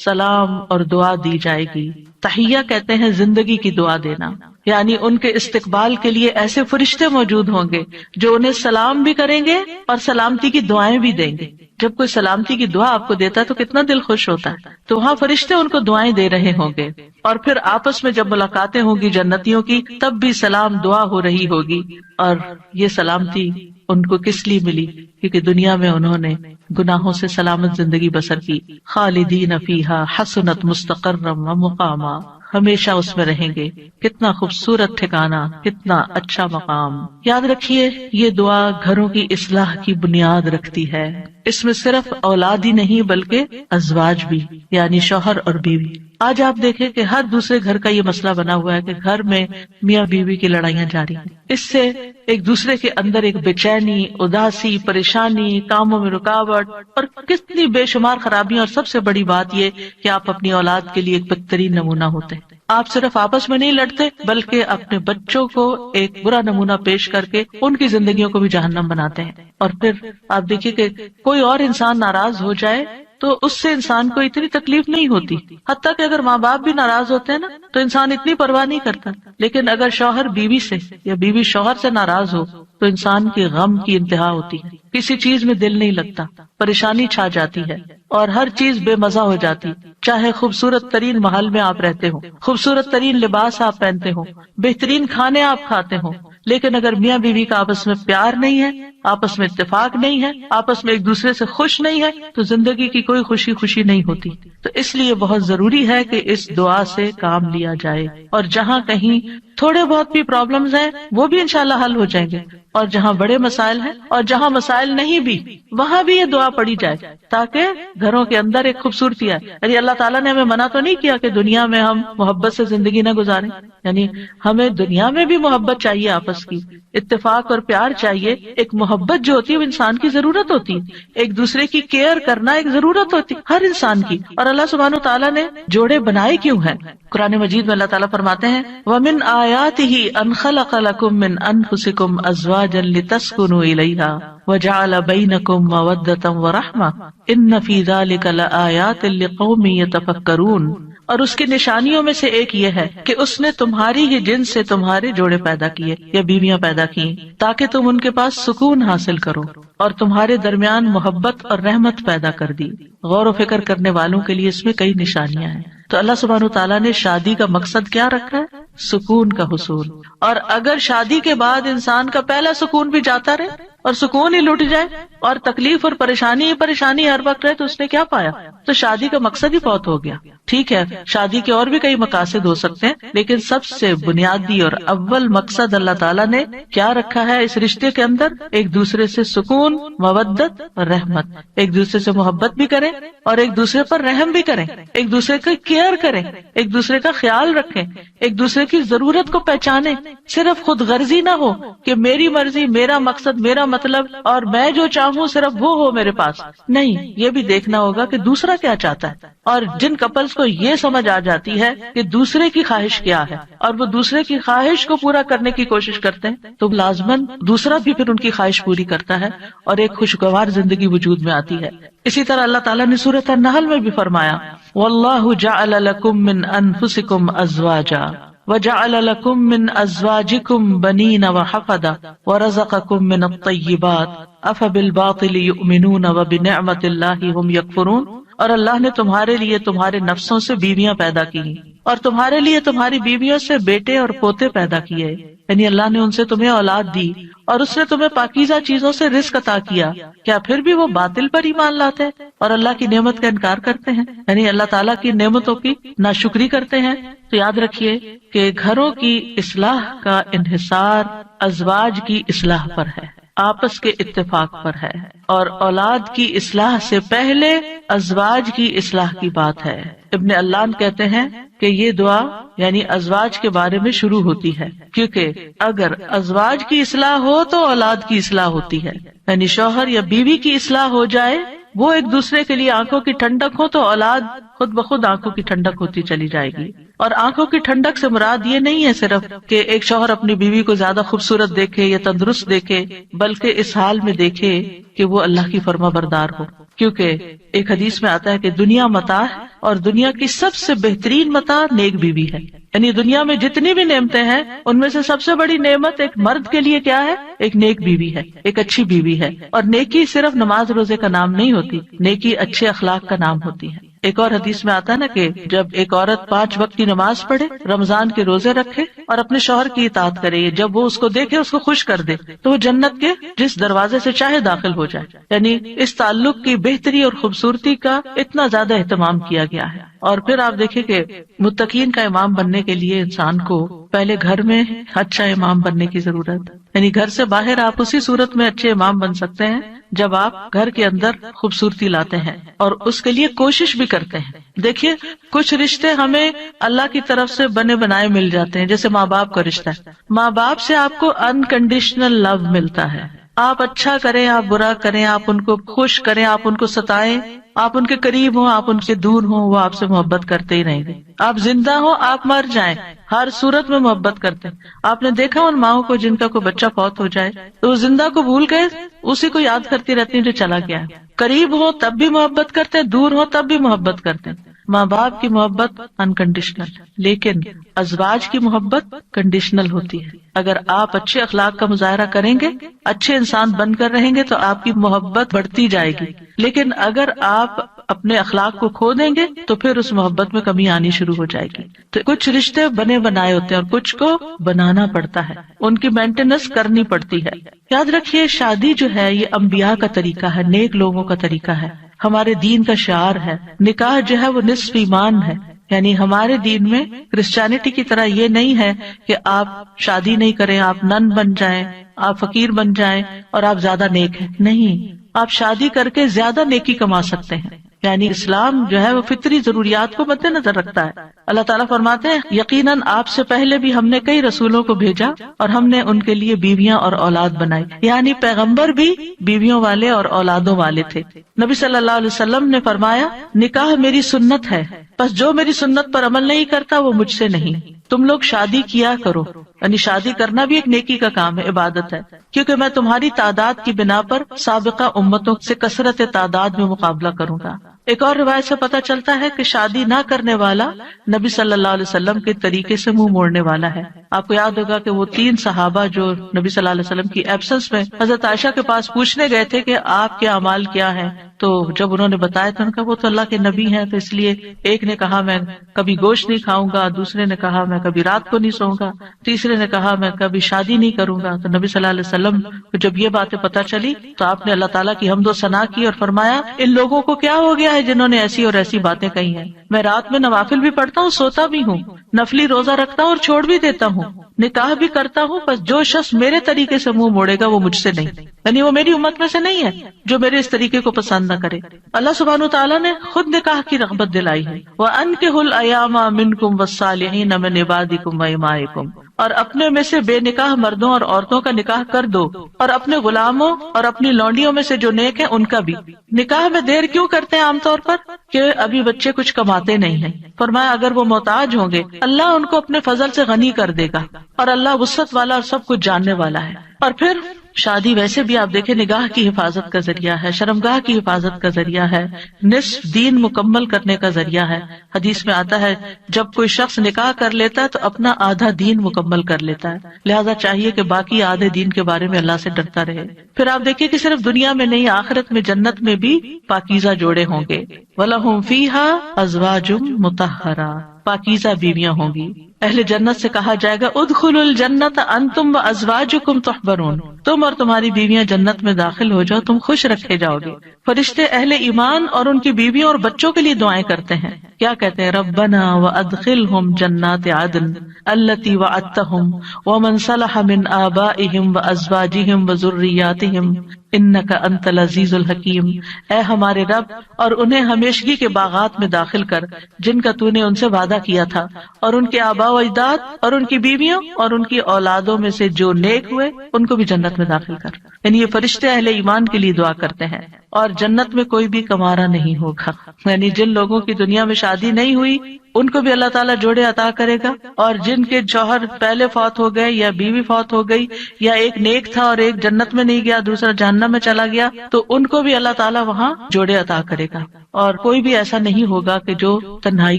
سلام اور دعا دی جائے گی۔ تحیہ کہتے ہیں زندگی کی دعا دینا، یعنی ان کے استقبال کے لیے ایسے فرشتے موجود ہوں گے جو انہیں سلام بھی کریں گے اور سلامتی کی دعائیں بھی دیں گے۔ جب کوئی سلامتی کی دعا آپ کو دیتا ہے تو کتنا دل خوش ہوتا ہے۔ تو وہاں فرشتے ان کو دعائیں دے رہے ہوں گے، اور پھر آپس میں جب ملاقاتیں ہوں گی جنتیوں کی تب بھی سلام دعا ہو رہی ہوگی۔ اور یہ سلامتی ان کو کس لیے ملی؟ کیونکہ دنیا میں انہوں نے گناہوں سے سلامت زندگی بسر کی۔ خالدین فیہا حسنت مستقرا ومقاما، ہمیشہ اس میں رہیں گے۔ کتنا خوبصورت ٹھکانہ، کتنا اچھا مقام۔ یاد رکھیے، یہ دعا گھروں کی اصلاح کی بنیاد رکھتی ہے۔ اس میں صرف اولاد ہی نہیں بلکہ ازواج بھی، یعنی شوہر اور بیوی۔ آج آپ دیکھیں کہ ہر دوسرے گھر کا یہ مسئلہ بنا ہوا ہے کہ گھر میں میاں بیوی کی لڑائیاں جاری ہیں۔ اس سے ایک دوسرے کے اندر ایک بے چینی، اداسی، پریشانی، کاموں میں رکاوٹ اور کتنی بے شمار خرابیاں، اور سب سے بڑی بات یہ کہ آپ اپنی اولاد کے لیے ایک بہترین نمونہ ہوتے ہیں۔ آپ صرف آپس میں نہیں لڑتے بلکہ اپنے بچوں کو ایک برا نمونہ پیش کر کے ان کی زندگیوں کو بھی جہنم بناتے ہیں۔ اور پھر آپ دیکھیے کہ کوئی اور انسان ناراض ہو جائے تو اس سے انسان کو اتنی تکلیف نہیں ہوتی. حتیٰ کہ اگر ماں باپ بھی ناراض ہوتے ہیں نا تو انسان اتنی پرواہ نہیں کرتا. لیکن اگر شوہر بیوی سے یا بیوی شوہر سے ناراض ہو تو انسان کے غم کی انتہا ہوتی ہے. کسی چیز میں دل نہیں لگتا، پریشانی چھا جاتی ہے اور ہر چیز بے مزہ ہو جاتی. چاہے خوبصورت ترین محل میں آپ رہتے ہو، خوبصورت ترین لباس آپ پہنتے ہو، بہترین کھانے آپ کھاتے ہو، لیکن اگر میاں بیوی کا آپس میں پیار نہیں ہے، آپس میں اتفاق نہیں ہے، آپس میں ایک دوسرے سے خوش نہیں ہے، تو زندگی کی کوئی خوشی نہیں ہوتی. تو اس لیے بہت ضروری ہے کہ اس دعا سے کام لیا جائے، اور جہاں کہیں تھوڑے بہت بھی پرابلمز ہیں وہ بھی انشاءاللہ حل ہو جائیں گے، اور جہاں بڑے مسائل ہیں اور جہاں مسائل نہیں بھی وہاں بھی یہ دعا پڑھی جائے تاکہ گھروں کے اندر ایک خوبصورتی آئے. یعنی اللہ تعالیٰ نے ہمیں منع تو نہیں کیا کہ دنیا میں ہم محبت سے زندگی نہ گزاریں، یعنی ہمیں دنیا میں بھی محبت چاہیے، آپس کی اتفاق اور پیار چاہیے. ایک محبت جو ہوتی ہے وہ انسان کی ضرورت ہوتی ہے، ایک دوسرے کی کیئر کرنا ایک ضرورت ہوتی ہے ہر انسان کی. اور اللہ سبحانہ تعالیٰ نے جوڑے بنائے کیوں ہیں؟ قرآن مجید میں اللہ تعالیٰ فرماتے ہیں وَمِنْ آيَاتِهِ أَنْ خَلَقَ لَكُم مِّنْ أَنفُسِكُمْ أَزْوَاجًا لِتَسْكُنُوا إِلَيْهَا وَجَعَلَ بَيْنَكُم مَّوَدَّةً وَرَحْمَةً إِنَّ فِي ذَلِكَ لَآيَاتٍ لِقَوْمٍ يَتَفَكَّرُونَ. اور اس کی نشانیوں میں سے ایک یہ ہے کہ اس نے تمہاری ہی جنس سے تمہارے جوڑے پیدا کیے یا بیویاں پیدا کی تاکہ تم ان کے پاس سکون حاصل کرو، اور تمہارے درمیان محبت اور رحمت پیدا کر دی. غور و فکر کرنے والوں کے لیے اس میں کئی نشانیاں ہیں. تو اللہ سبحانہ تعالیٰ نے شادی کا مقصد کیا رکھا ہے؟ سکون کا حصول. اور اگر شادی کے بعد انسان کا پہلا سکون بھی جاتا رہے اور سکون ہی لٹ جائے اور تکلیف اور پریشانی ہر وقت رہے تو اس نے کیا پایا؟ تو شادی کا مقصد ہی بہت ہو گیا. ٹھیک ہے، شادی کے اور بھی کئی مقاصد ہو سکتے ہیں، لیکن سب سے بنیادی اور اول مقصد اللہ تعالیٰ نے کیا رکھا ہے اس رشتے کے اندر؟ ایک دوسرے سے سکون، مودت اور رحمت. ایک دوسرے سے محبت بھی کریں اور ایک دوسرے پر رحم بھی کریں، ایک دوسرے کی کیئر کریں، ایک دوسرے کا خیال رکھیں، ایک دوسرے کی ضرورت کو پہچانیں. صرف خود غرضی نہ ہو کہ میری مرضی، میرا مقصد، میرا مطلب اور میں جو چاہوں صرف وہ ہو میرے پاس. نہیں، یہ بھی دیکھنا ہوگا کہ دوسرا کیا چاہتا ہے. اور جن کپلز کو یہ سمجھ آ جاتی ہے کہ دوسرے کی خواہش کیا ہے اور وہ دوسرے کی خواہش کو پورا کرنے کی کوشش کرتے ہیں تو لازماً دوسرا بھی پھر ان کی خواہش پوری کرتا ہے اور ایک خوشگوار زندگی وجود میں آتی ہے. اسی طرح اللہ تعالیٰ نے سورۃ النحل میں بھی فرمایا وَاللَّهُ جَعَلَ لَكُم مِّنْ أَنفُسِكُمْ أَزْوَاجًا وَجَعَلَ لَكُم مِّنْ أَزْوَاجِكُمْ بَنِينَ وَحَفَدَةً وَرَزَقَكُم مِّنَ الطَّيِّبَاتِ أَفَبِالْبَاطِلِ يُؤْمِنُونَ وَبِنِعْمَةِ اللَّهِ هُمْ يَكْفُرُونَ. اور اللہ نے تمہارے لیے تمہارے نفسوں سے بیویاں پیدا کی اور تمہارے لیے تمہاری بیویوں سے بیٹے اور پوتے پیدا کیے. یعنی اللہ نے ان سے تمہیں اولاد دی اور اس نے تمہیں پاکیزہ چیزوں سے رزق عطا کیا. کیا پھر بھی وہ باطل پر ایمان لاتے ہیں اور اللہ کی نعمت کا انکار کرتے ہیں، یعنی اللہ تعالیٰ کی نعمتوں کی ناشکری کرتے ہیں؟ تو یاد رکھیے کہ گھروں کی اصلاح کا انحصار ازواج کی اصلاح پر ہے، آپس کے اتفاق پر ہے، اور اولاد کی اصلاح سے پہلے ازواج کی اصلاح کی بات ہے. ابن علان کہتے ہیں کہ یہ دعا یعنی ازواج کے بارے میں شروع ہوتی ہے، کیونکہ اگر ازواج کی اصلاح ہو تو اولاد کی اصلاح ہوتی ہے. یعنی شوہر یا بیوی کی اصلاح ہو جائے، وہ ایک دوسرے کے لیے آنکھوں کی ٹھنڈک ہو، تو اولاد خود بخود آنکھوں کی ٹھنڈک ہوتی چلی جائے گی. اور آنکھوں کی ٹھنڈک سے مراد یہ نہیں ہے صرف کہ ایک شوہر اپنی بیوی کو زیادہ خوبصورت دیکھے یا تندرست دیکھے، بلکہ اس حال میں دیکھے کہ وہ اللہ کی فرما بردار ہو. کیونکہ ایک حدیث میں آتا ہے کہ دنیا متاع ہے اور دنیا کی سب سے بہترین متاع نیک بیوی ہے. یعنی دنیا میں جتنی بھی نعمتیں ہیں ان میں سے سب سے بڑی نعمت ایک مرد کے لیے کیا ہے؟ ایک نیک بیوی ہے، ایک اچھی بیوی ہے. اور نیکی صرف نماز روزے کا نام نہیں ہوتی، نیکی اچھے اخلاق کا نام ہوتی ہے. ایک اور حدیث میں آتا ہے نا کہ جب ایک عورت 5 وقت کی نماز پڑھے، رمضان کے روزے رکھے اور اپنے شوہر کی اطاعت کرے، جب وہ اس کو دیکھے، اس کو خوش کر دے، تو وہ جنت کے جس دروازے سے چاہے داخل ہو جائے. یعنی اس تعلق کی بہتری اور خوبصورتی کا اتنا زیادہ اہتمام کیا گیا ہے. اور پھر آپ دیکھیں کہ متقین کا امام بننے کے لیے انسان کو پہلے گھر میں اچھا امام بننے کی ضرورت، یعنی گھر سے باہر آپ اسی صورت میں اچھے امام بن سکتے ہیں جب آپ گھر کے اندر خوبصورتی لاتے ہیں اور اس کے لیے کوشش بھی کرتے ہیں. دیکھیے کچھ رشتے ہمیں اللہ کی طرف سے بنے بنائے مل جاتے ہیں، جیسے ماں باپ کا رشتہ ہے. ماں باپ سے آپ کو انکنڈیشنل لو ملتا ہے. آپ اچھا کریں، آپ برا کریں، آپ ان کو خوش کریں، آپ ان کو ستائیں، آپ ان کے قریب ہوں، آپ ان کے دور ہوں، وہ آپ سے محبت کرتے ہی رہیں گے. آپ زندہ ہوں، آپ مر جائیں، ہر صورت میں محبت کرتے ہیں. آپ نے دیکھا ان ماؤں کو جن کا کوئی بچہ فوت ہو جائے تو وہ زندہ کو بھول گئے، اسی کو یاد کرتی رہتی ہیں جو چلا گیا ہے. قریب ہو تب بھی محبت کرتے ہیں، دور ہو تب بھی محبت کرتے ہیں. ماں باپ کی محبت انکنڈیشنل، لیکن ازواج کی محبت کنڈیشنل ہوتی ہے. اگر آپ اچھے اخلاق کا مظاہرہ کریں گے، اچھے انسان بن کر رہیں گے تو آپ کی محبت بڑھتی جائے گی. لیکن اگر آپ اپنے اخلاق کو کھو دیں گے تو پھر اس محبت میں کمی آنی شروع ہو جائے گی. تو کچھ رشتے بنے بنائے ہوتے ہیں اور کچھ کو بنانا پڑتا ہے، ان کی مینٹیننس کرنی پڑتی ہے. یاد رکھیے شادی جو ہے یہ انبیاء کا طریقہ ہے، نیک لوگوں کا طریقہ ہے، ہمارے دین کا شعار ہے. نکاح جو ہے وہ نصف ایمان ہے. یعنی ہمارے دین میں کرسچینٹی کی طرح یہ نہیں ہے کہ آپ شادی نہیں کریں، آپ نن بن جائیں، آپ فقیر بن جائیں اور آپ زیادہ نیک ہیں. نہیں، آپ شادی کر کے زیادہ نیکی کما سکتے ہیں. یعنی اسلام جو ہے وہ فطری ضروریات کو مد نظر رکھتا ہے. اللہ تعالیٰ فرماتے ہیں یقیناً آپ سے پہلے بھی ہم نے کئی رسولوں کو بھیجا اور ہم نے ان کے لیے بیویاں اور اولاد بنائی. یعنی پیغمبر بھی بیویوں والے اور اولادوں والے تھے. نبی صلی اللہ علیہ وسلم نے فرمایا نکاح میری سنت ہے، بس جو میری سنت پر عمل نہیں کرتا وہ مجھ سے نہیں. تم لوگ شادی کیا کرو. یعنی شادی کرنا بھی ایک نیکی کا کام ہے، عبادت ہے، کیونکہ میں تمہاری تعداد کی بنا پر سابقہ امتوں سے کثرت تعداد میں مقابلہ کروں گا. ایک اور روایت سے پتہ چلتا ہے کہ شادی نہ کرنے والا نبی صلی اللہ علیہ وسلم کے طریقے سے منہ موڑنے والا ہے. آپ کو یاد ہوگا کہ وہ 3 صحابہ جو نبی صلی اللہ علیہ وسلم کی ایبسنس میں حضرت عائشہ کے پاس پوچھنے گئے تھے کہ آپ کے اعمال کیا ہیں، تو جب انہوں نے بتایا تو ان کا وہ تو اللہ کے نبی ہیں، تو اس لیے ایک نے کہا میں کبھی گوشت نہیں کھاؤں گا، دوسرے نے کہا میں کبھی رات کو نہیں سوؤں گا، تیسرے نے کہا میں کبھی شادی نہیں کروں گا. تو نبی صلی اللہ علیہ وسلم کو جب یہ باتیں پتہ چلی تو آپ نے اللہ تعالیٰ کی حمد و ثنا کی اور فرمایا ان لوگوں کو کیا ہو گیا ہے جنہوں نے ایسی اور ایسی باتیں کہی ہیں. میں رات میں نوافل بھی پڑھتا ہوں، سوتا بھی ہوں، نفلی روزہ رکھتا ہوں اور چھوڑ بھی دیتا ہوں، نکاح بھی کرتا ہوں، بس جو شخص میرے طریقے سے منہ موڑے گا وہ مجھ سے نہیں. یعنی وہ میری امت میں سے نہیں ہے جو میرے اس طریقے کو پسند نہ کرے. اللہ سبحانہ وتعالیٰ نے خود نکاح کی رغبت دلائی ہے. وَأَنكِحُوا الْأَيَامَ مِنكُمْ وَالصَّالِحِينَ مِنْ عِبَادِكُمْ وَإِمَائِكُمْ، اور اپنے میں سے بے نکاح مردوں اور عورتوں کا نکاح کر دو، اور اپنے غلاموں اور اپنی لونڈیوں میں سے جو نیک ہیں ان کا بھی. نکاح میں دیر کیوں کرتے ہیں عام طور پر؟ کہ ابھی بچے کچھ کماتے نہیں ہیں. فرمایا اگر وہ محتاج ہوں گے اللہ ان کو اپنے فضل سے غنی کر دے گا، اور اللہ وسعت والا اور سب کچھ جاننے والا ہے. اور پھر شادی ویسے بھی آپ دیکھیں نگاہ کی حفاظت کا ذریعہ ہے، شرمگاہ کی حفاظت کا ذریعہ ہے، نصف دین مکمل کرنے کا ذریعہ ہے. حدیث میں آتا ہے جب کوئی شخص نکاح کر لیتا ہے تو اپنا آدھا دین مکمل کر لیتا ہے. لہذا چاہیے کہ باقی آدھے دین کے بارے میں اللہ سے ڈرتا رہے. پھر آپ دیکھیے کہ صرف دنیا میں نہیں، آخرت میں جنت میں بھی پاکیزہ جوڑے ہوں گے. وَلَهُمْ فِيهَا أَزْوَاجٌ مُطَهَّرَةٌ، پاکیزہ بیویاں ہوں گی. اہل جنت سے کہا جائے گا ادخلوا الجنت انتم وازواجکم تحبرون، تم اور تمہاری بیویاں جنت میں داخل ہو جاؤ، تم خوش رکھے جاؤ گے. فرشتے اہل ایمان اور ان کی بیویوں اور بچوں کے لیے دعائیں کرتے ہیں. کیا کہتے ہیں؟ ربنا وادخلهم جنات عدن التي وعدتهم ومن صلح من آبائهم وازواجهم وذرياتهم انک انت العزیز الحکیم. اے ہمارے رب، اور انہیں ہمیشگی کے باغات میں داخل کر جن کا تو نے ان سے وعدہ کیا تھا، اور ان کے آباء و اجداد اور ان کی بیویوں اور ان کی اولادوں میں سے جو نیک ہوئے ان کو بھی جنت میں داخل کر. یعنی یہ فرشتے اہل ایمان کے لیے دعا کرتے ہیں. اور جنت میں کوئی بھی کمارا نہیں ہوگا. یعنی جن لوگوں کی دنیا میں شادی نہیں ہوئی ان کو بھی اللہ تعالیٰ جوڑے عطا کرے گا، اور جن کے شوہر پہلے فوت ہو گئے یا بیوی فوت ہو گئی، یا ایک نیک تھا اور ایک جنت میں نہیں گیا دوسرا جہنم میں چلا گیا، تو ان کو بھی اللہ تعالیٰ وہاں جوڑے عطا کرے گا. اور کوئی بھی ایسا نہیں ہوگا کہ جو تنہائی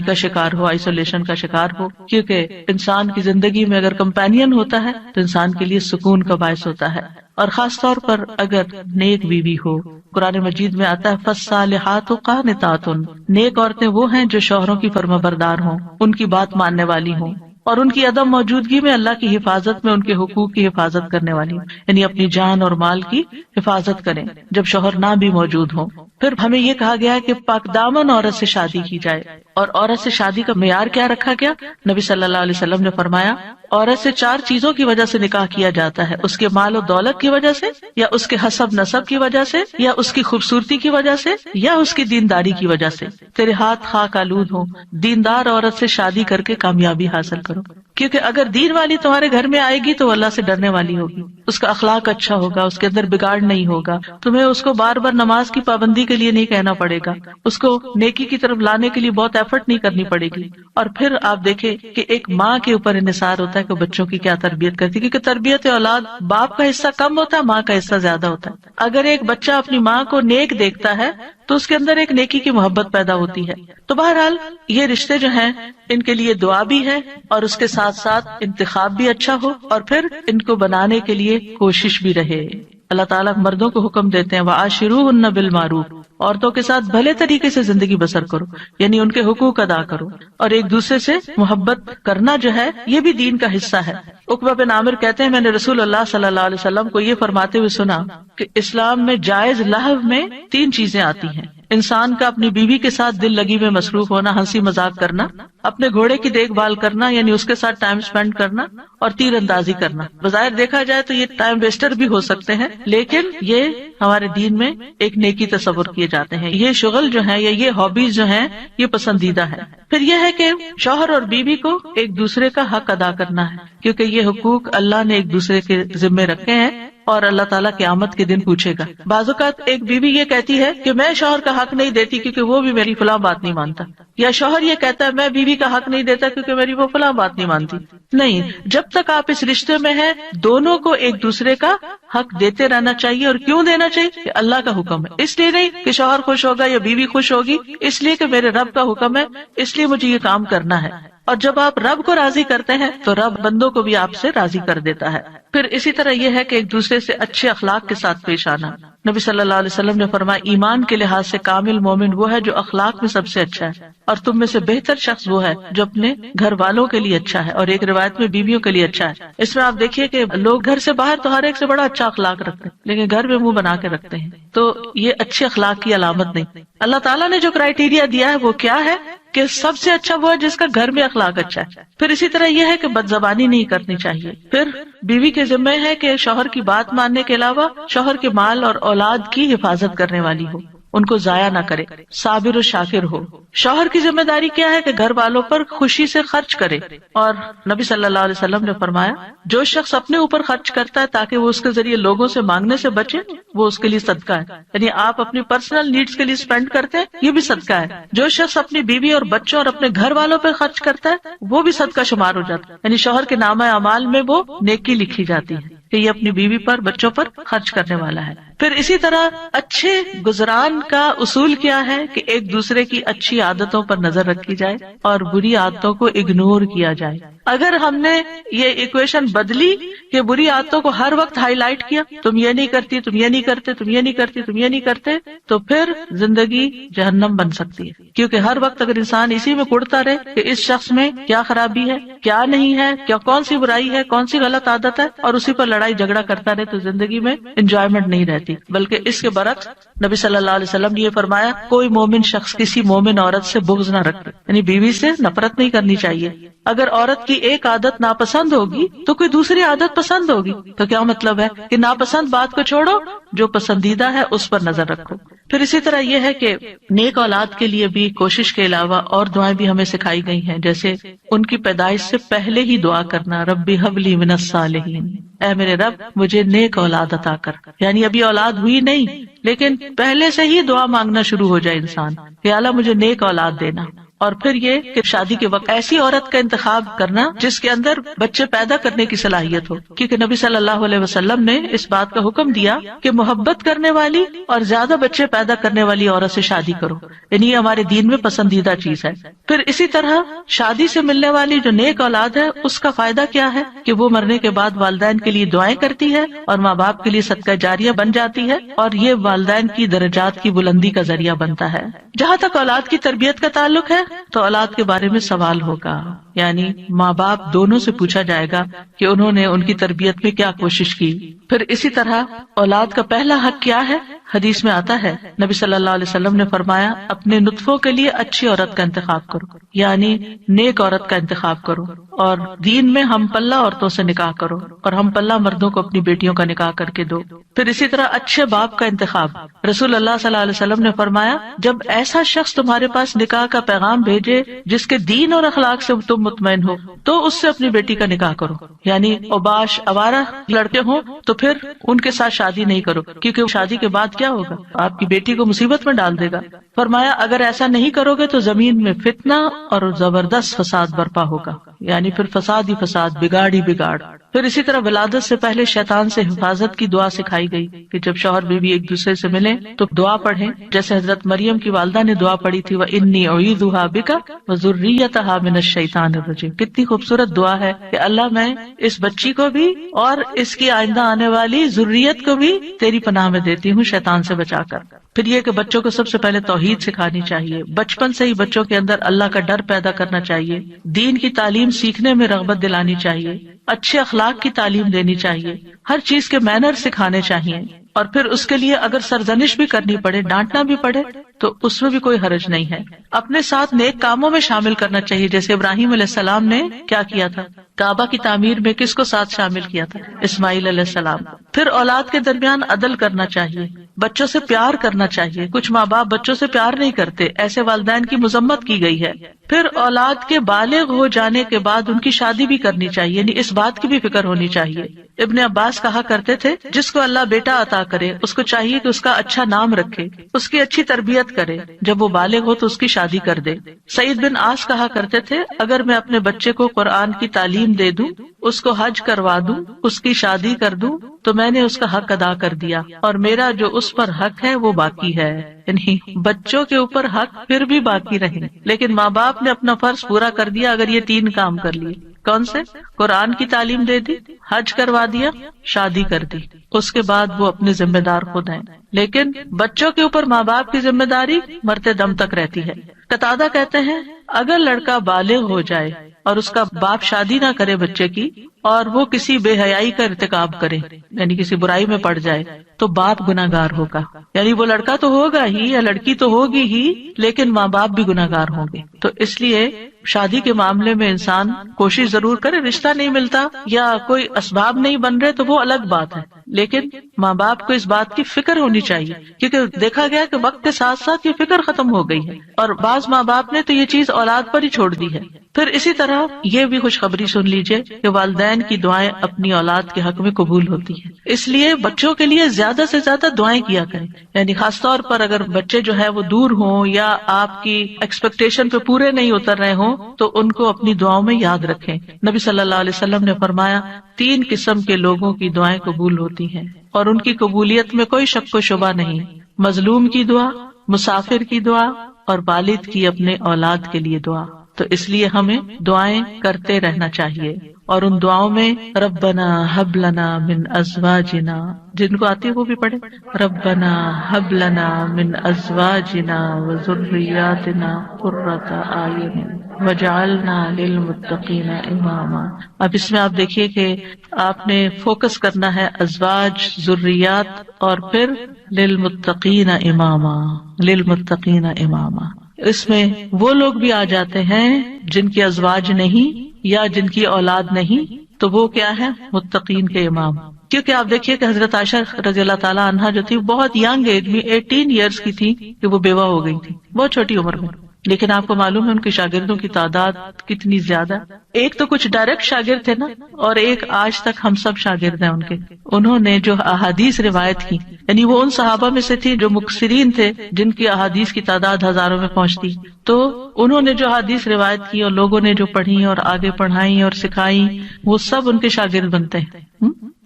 کا شکار ہو، آئسولیشن کا شکار ہو، کیونکہ انسان کی زندگی میں اگر کمپینین ہوتا ہے تو انسان کے لیے سکون کا باعث ہوتا ہے. اور خاص طور پر اگر نیک بیوی ہو. قرآن مجید میں آتا ہے فالصالحات قانتات، نیک عورتیں وہ ہیں جو شوہروں کی فرما بردار ہوں، ان کی بات ماننے والی ہوں، اور ان کی عدم موجودگی میں اللہ کی حفاظت میں ان کے حقوق کی حفاظت کرنے والی، یعنی اپنی جان اور مال کی حفاظت کریں جب شوہر نہ بھی موجود ہوں. پھر ہمیں یہ کہا گیا ہے کہ پاک دامن عورت سے شادی کی جائے. اور عورت سے شادی کا معیار کیا رکھا گیا؟ نبی صلی اللہ علیہ وسلم نے فرمایا عورت سے 4 چیزوں کی وجہ سے نکاح کیا جاتا ہے، اس کے مال و دولت کی وجہ سے، یا اس کے حسب نسب کی وجہ سے، یا اس کی خوبصورتی کی وجہ سے، یا اس کی دینداری کی وجہ سے. تیرے ہاتھ خاک آلود ہوں، دیندار عورت سے شادی کر کے کامیابی حاصل کرو. کیونکہ اگر دین والی تمہارے گھر میں آئے گی تو اللہ سے ڈرنے والی ہوگی، اس کا اخلاق اچھا ہوگا، اس کے اندر بگاڑ نہیں ہوگا. تمہیں اس کو بار بار نماز کی پابندی کے لیے نہیں کہنا پڑے گا، اس کو نیکی کی طرف لانے کے لیے بہت ایفرٹ نہیں کرنی پڑے گی. اور پھر آپ دیکھیں کہ ایک ماں کے اوپر انحصار ہوتا ہے کہ بچوں کی کیا تربیت کرتی ہے، کیونکہ تربیت اولاد باپ کا حصہ کم ہوتا ہے، ماں کا حصہ زیادہ ہوتا ہے. اگر ایک بچہ اپنی ماں کو نیک دیکھتا ہے تو اس کے اندر ایک نیکی کی محبت پیدا ہوتی ہے. تو بہرحال یہ رشتے جو ہیں ان کے لیے دعا بھی ہے اور اس کے ساتھ ساتھ انتخاب بھی اچھا ہو، اور پھر ان کو بنانے کے لیے کوشش بھی رہے. اللہ تعالیٰ مردوں کو حکم دیتے ہیں وَعَاشِرُوهُنَّ بِالْمَعْرُوفِ، عورتوں کے ساتھ بھلے طریقے سے زندگی بسر کرو، یعنی ان کے حقوق ادا کرو، اور ایک دوسرے سے محبت کرنا جو ہے یہ بھی دین کا حصہ ہے. عقبہ بن عامر کہتے ہیں میں نے رسول اللہ صلی اللہ علیہ وسلم کو یہ فرماتے ہوئے سنا کہ اسلام میں جائز لہو میں 3 چیزیں آتی ہیں: انسان کا اپنی بیوی کے ساتھ دل لگی میں مصروف ہونا، ہنسی مذاق کرنا، اپنے گھوڑے کی دیکھ بھال کرنا یعنی اس کے ساتھ ٹائم سپینڈ کرنا، اور تیر اندازی کرنا. بظاہر دیکھا جائے تو یہ ٹائم ویسٹر بھی ہو سکتے ہیں، لیکن یہ ہمارے دین میں ایک نیکی تصور کیے جاتے ہیں. یہ شغل جو ہے یا یہ ہابیز جو ہیں یہ پسندیدہ ہے. پھر یہ ہے کہ شوہر اور بیوی کو ایک دوسرے کا حق ادا کرنا ہے، کیونکہ یہ حقوق اللہ نے ایک دوسرے کے ذمے رکھے ہیں اور اللہ تعالیٰ قیامت کے دن پوچھے گا. بعض اوقات ایک بیوی یہ کہتی ہے کہ میں شوہر کا حق نہیں دیتی کیونکہ وہ بھی میری فلاں بات نہیں مانتا، یا شوہر یہ کہتا ہے میں بیوی کا حق نہیں دیتا کیونکہ میری وہ فلاں بات نہیں مانتی. نہیں، جب تک آپ اس رشتے میں ہیں دونوں کو ایک دوسرے کا حق دیتے رہنا چاہیے. اور کیوں دینا چاہیے؟ کہ اللہ کا حکم ہے، اس لیے نہیں کہ شوہر خوش ہوگا یا بیوی خوش ہوگی، اس لیے کہ میرے رب کا حکم ہے، اس لیے مجھے یہ کام کرنا ہے. اور جب آپ رب کو راضی کرتے ہیں تو رب بندوں کو بھی آپ سے راضی کر دیتا ہے. پھر اسی طرح یہ ہے کہ ایک دوسرے سے اچھے اخلاق کے ساتھ پیش آنا. نبی صلی اللہ علیہ وسلم نے فرمایا ایمان کے لحاظ سے کامل مومن وہ ہے جو اخلاق میں سب سے اچھا ہے، اور تم میں سے بہتر شخص وہ ہے جو اپنے گھر والوں کے لیے اچھا ہے، اور ایک روایت میں بیویوں کے لیے اچھا ہے. اس میں آپ دیکھیے کہ لوگ گھر سے باہر تو ہر ایک سے بڑا اچھا اخلاق رکھتے ہیں، لیکن گھر میں منہ بنا کے رکھتے ہیں، تو یہ اچھے اخلاق کی علامت نہیں. اللہ تعالیٰ نے جو کرائیٹیریا دیا ہے وہ کیا ہے کہ سب سے اچھا وہ ہے جس کا گھر میں اخلاق اچھا ہے. پھر اسی طرح یہ ہے کہ بد زبانی نہیں کرنی چاہیے. پھر بیوی کے ذمہ ہے کہ شوہر کی بات ماننے کے علاوہ شوہر کے مال اور اولاد کی حفاظت کرنے والی ہو، ان کو ضائع نہ کرے، صابر و شاکر ہو. شوہر کی ذمہ داری کیا ہے کہ گھر والوں پر خوشی سے خرچ کرے. اور نبی صلی اللہ علیہ وسلم نے فرمایا جو شخص اپنے اوپر خرچ کرتا ہے تاکہ وہ اس کے ذریعے لوگوں سے مانگنے سے بچے، وہ اس کے لیے صدقہ ہے. یعنی آپ اپنی پرسنل نیڈز کے لیے اسپینڈ کرتے ہیں، یہ بھی صدقہ ہے. جو شخص اپنی بیوی اور بچوں اور اپنے گھر والوں پہ خرچ کرتا ہے وہ بھی صدقہ شمار ہو جاتا ہے. یعنی شوہر کے نامہ اعمال میں وہ نیکی لکھی جاتی ہے کہ یہ اپنی بیوی پر بچوں پر خرچ کرنے والا ہے. پھر اسی طرح اچھے گزران کا اصول کیا ہے کہ ایک دوسرے کی اچھی عادتوں پر نظر رکھی جائے اور بری عادتوں کو اگنور کیا جائے. اگر ہم نے یہ ایکویشن بدلی کہ بری عادتوں کو ہر وقت ہائی لائٹ کیا، تم یہ نہیں کرتی، تم یہ نہیں کرتے، تم یہ نہیں کرتی، تم یہ نہیں کرتے، تو پھر زندگی جہنم بن سکتی ہے. کیونکہ ہر وقت اگر انسان اسی میں کڑتا رہے کہ اس شخص میں کیا خرابی ہے، کیا نہیں ہے، کیا کون سی برائی ہے، کون سی غلط عادت ہے، اور اسی پر لڑائی جھگڑا کرتا رہے، تو زندگی میں انجوائمنٹ نہیں رہتی. بلکہ اس کے برعکس نبی صلی اللہ علیہ وسلم نے یہ فرمایا کوئی مومن شخص کسی مومن عورت سے بغض نہ رکھے، یعنی بیوی سے نفرت نہیں کرنی چاہیے. اگر عورت کی ایک عادت ناپسند ہوگی تو کوئی دوسری عادت پسند ہوگی. تو کیا مطلب ہے کہ ناپسند بات کو چھوڑو، جو پسندیدہ ہے اس پر نظر رکھو. پھر اسی طرح یہ ہے کہ نیک اولاد کے لیے بھی کوشش کے علاوہ اور دعائیں بھی ہمیں سکھائی گئی ہیں، جیسے ان کی پیدائش سے پہلے ہی دعا کرنا، ربی ہب لی من الصالحین، اے میرے رب مجھے نیک اولاد عطا کر. یعنی ابھی اولاد ہوئی نہیں لیکن پہلے سے ہی دعا مانگنا شروع ہو جائے انسان کہ اللہ مجھے نیک اولاد دینا. اور پھر یہ کہ شادی کے وقت ایسی عورت کا انتخاب کرنا جس کے اندر بچے پیدا کرنے کی صلاحیت ہو، کیونکہ نبی صلی اللہ علیہ وسلم نے اس بات کا حکم دیا کہ محبت کرنے والی اور زیادہ بچے پیدا کرنے والی عورت سے شادی کرو. یعنی یہ ہمارے دین میں پسندیدہ چیز ہے. پھر اسی طرح شادی سے ملنے والی جو نیک اولاد ہے اس کا فائدہ کیا ہے کہ وہ مرنے کے بعد والدین کے لیے دعائیں کرتی ہے اور ماں باپ کے لیے صدقہ جاریہ بن جاتی ہے، اور یہ والدین کی درجات کی بلندی کا ذریعہ بنتا ہے. جہاں تک اولاد کی تربیت کا تعلق ہے تو اولاد کے بارے میں سوال ہوگا، یعنی ماں باپ دونوں سے پوچھا جائے گا کہ انہوں نے ان کی تربیت میں کیا کوشش کی. پھر اسی طرح اولاد کا پہلا حق کیا ہے؟ حدیث میں آتا ہے نبی صلی اللہ علیہ وسلم نے فرمایا اپنے نطفوں کے لیے اچھی عورت کا انتخاب کرو، یعنی نیک عورت کا انتخاب کرو، اور دین میں ہم پلہ عورتوں سے نکاح کرو، اور ہم پلہ مردوں کو اپنی بیٹیوں کا نکاح کر کے دو. پھر اسی طرح اچھے باپ کا انتخاب. رسول اللہ صلی اللہ علیہ وسلم نے فرمایا جب ایسا شخص تمہارے پاس نکاح کا پیغام بھیجے جس کے دین اور اخلاق سے تم مطمئن ہو تو اس سے اپنی بیٹی کا نکاح کرو. یعنی اوباش آوارہ لڑکے ہوں تو پھر ان کے ساتھ شادی نہیں کرو، کیونکہ شادی کے بعد بعد کیا ہوگا؟ آپ کی بیٹی کو مصیبت میں ڈال دے گا۔ فرمایا اگر ایسا نہیں کرو گے تو زمین میں فتنہ اور زبردست فساد برپا ہوگا، یعنی پھر فساد ہی فساد، بگاڑ ہی بگاڑ۔ پھر اسی طرح ولادت سے پہلے شیطان سے حفاظت کی دعا سکھائی گئی کہ جب شوہر بیوی ایک دوسرے سے ملیں تو دعا پڑھیں، جیسے حضرت مریم کی والدہ نے دعا پڑھی تھی وَإِنِّي أُعِيذُهَا بِكَ وَذُرِّيَّتَهَا مِنَ الشَّيْطَانِ الرَّجِيمِ۔ کتنی خوبصورت دعا ہے کہ اللہ میں اس بچی کو بھی اور اس کی آئندہ آنے والی ذریت کو بھی تیری پناہ میں دیتی ہوں شیطان سے بچا کر۔ پھر یہ کہ بچوں کو سب سے پہلے توحید سکھانی چاہیے، بچپن سے ہی بچوں کے اندر اللہ کا ڈر پیدا کرنا چاہیے، دین کی تعلیم سیکھنے میں رغبت دلانی چاہیے، اچھے اخلاق کی تعلیم دینی چاہیے، ہر چیز کے مینر سکھانے چاہیے، اور پھر اس کے لیے اگر سرزنش بھی کرنی پڑے، ڈانٹنا بھی پڑے تو اس میں بھی کوئی حرج نہیں ہے۔ اپنے ساتھ نیک کاموں میں شامل کرنا چاہیے، جیسے ابراہیم علیہ السلام نے کیا کیا تھا؟ کعبہ کی تعمیر میں کس کو ساتھ شامل کیا تھا؟ اسماعیل علیہ السلام۔ پھر اولاد کے درمیان عدل کرنا چاہیے، بچوں سے پیار کرنا چاہیے۔ کچھ ماں باپ بچوں سے پیار نہیں کرتے، ایسے والدین کی مذمت کی گئی ہے۔ پھر اولاد کے بالغ ہو جانے کے بعد ان کی شادی بھی کرنی چاہیے، یعنی اس بات کی بھی فکر ہونی چاہیے۔ ابن عباس کہا کرتے تھے جس کو اللہ بیٹا عطا کرے اس کو چاہیے کہ اس کا اچھا نام رکھے، اس کی اچھی تربیت کرے، جب وہ بالغ ہو تو اس کی شادی کر دے۔ سعید بن عاص کہا کرتے تھے اگر میں اپنے بچے کو قرآن کی تعلیم دے دوں، اس کو حج کروا دوں، اس کی شادی کر دوں تو میں نے اس کا حق ادا کر دیا، اور میرا جو اس پر حق ہے وہ باقی ہے۔ یعنی بچوں کے اوپر حق پھر بھی باقی رہے، لیکن ماں باپ نے اپنا فرض پورا کر دیا اگر یہ 3 کام کر لیے۔ کون سے؟ قرآن کی تعلیم دے دی، حج کروا دیا، شادی کر دی، اس کے بعد وہ اپنے ذمہ دار خود ہیں۔ لیکن بچوں کے اوپر ماں باپ کی ذمہ داری مرتے دم تک رہتی ہے۔ قتادہ کہتے ہیں اگر لڑکا بالغ ہو جائے اور اس کا باپ شادی نہ کرے بچے کی، اور وہ کسی بے حیائی کا ارتکاب کرے، یعنی کسی برائی میں پڑ جائے، تو باپ گناہگار ہوگا۔ یعنی وہ لڑکا تو ہوگا ہی یا لڑکی تو ہوگی ہی، لیکن ماں باپ بھی گناہگار ہوں گے۔ تو اس لیے شادی کے معاملے میں انسان کوشش ضرور کرے، رشتہ نہیں ملتا یا کوئی اسباب نہیں بن رہے تو وہ الگ بات ہے، لیکن ماں باپ کو اس بات کی فکر ہونی چاہیے، کیونکہ دیکھا گیا کہ وقت کے ساتھ ساتھ یہ فکر ختم ہو گئی ہے، اور بعض ماں باپ نے تو یہ چیز اولاد پر ہی چھوڑ دی ہے۔ پھر اسی طرح یہ بھی خوشخبری سن لیجئے کہ والدین کی دعائیں اپنی اولاد کے حق میں قبول ہوتی ہیں، اس لیے بچوں کے لیے زیادہ سے زیادہ دعائیں کیا کریں۔ یعنی خاص طور پر اگر بچے جو ہے وہ دور ہوں یا آپ کی ایکسپیکٹیشن پہ پورے نہیں اتر رہے ہوں تو ان کو اپنی دعاؤں میں یاد رکھیں۔ نبی صلی اللہ علیہ وسلم نے فرمایا 3 قسم کے لوگوں کی دعائیں قبول ہوتی ہیں اور ان کی قبولیت میں کوئی شک و شبہ نہیں: مظلوم کی دعا، مسافر کی دعا، اور والد کی اپنے اولاد کے لیے دعا۔ تو اس لیے ہمیں دعائیں کرتے رہنا چاہیے، اور ان دعاؤں میں ربنا ہب لنا من ازواجنا، جن کو آتی ہے وہ بھی پڑھے، ربنا ہب لنا من ازواجنا وذریاتنا قرۃ اعین وجعلنا للمتقین اماما۔ اب اس میں آپ دیکھیے کہ آپ نے فوکس کرنا ہے ازواج، ذریات، اور پھر للمتقین اماما، للمتقین اماما۔ اس میں وہ لوگ بھی آ جاتے ہیں جن کی ازواج نہیں یا جن کی اولاد نہیں، تو وہ کیا ہے؟ متقین کے امام۔ کیونکہ آپ دیکھیے کہ حضرت عائشہ رضی اللہ تعالیٰ عنہا جو تھی بہت ینگ ایج میں 18 ایئرس کی تھی کہ وہ بیوہ ہو گئی تھی، بہت چھوٹی عمر میں، لیکن آپ کو معلوم ہے ان کے شاگردوں کی تعداد کتنی زیادہ۔ ایک تو کچھ ڈائریکٹ شاگرد تھے نا، اور ایک آج تک ہم سب شاگرد ہیں ان کے۔ انہوں نے جو احادیث روایت کی، یعنی وہ ان صحابہ میں سے تھی جو مکثرین تھے، جن کی احادیث کی تعداد ہزاروں میں پہنچتی، تو انہوں نے جو احادیث روایت کی اور لوگوں نے جو پڑھی اور آگے پڑھائی اور سکھائی، وہ سب ان کے شاگرد بنتے ہیں۔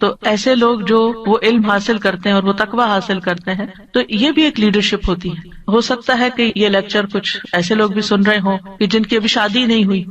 تو ایسے لوگ جو وہ علم حاصل کرتے ہیں اور وہ تقوی حاصل کرتے ہیں، تو یہ بھی ایک لیڈرشپ ہوتی ہے۔ ہو سکتا ہے کہ یہ لیکچر کچھ ایسے لوگ بھی سن رہے ہوں کہ جن کی ابھی شادی نہیں ہوئی،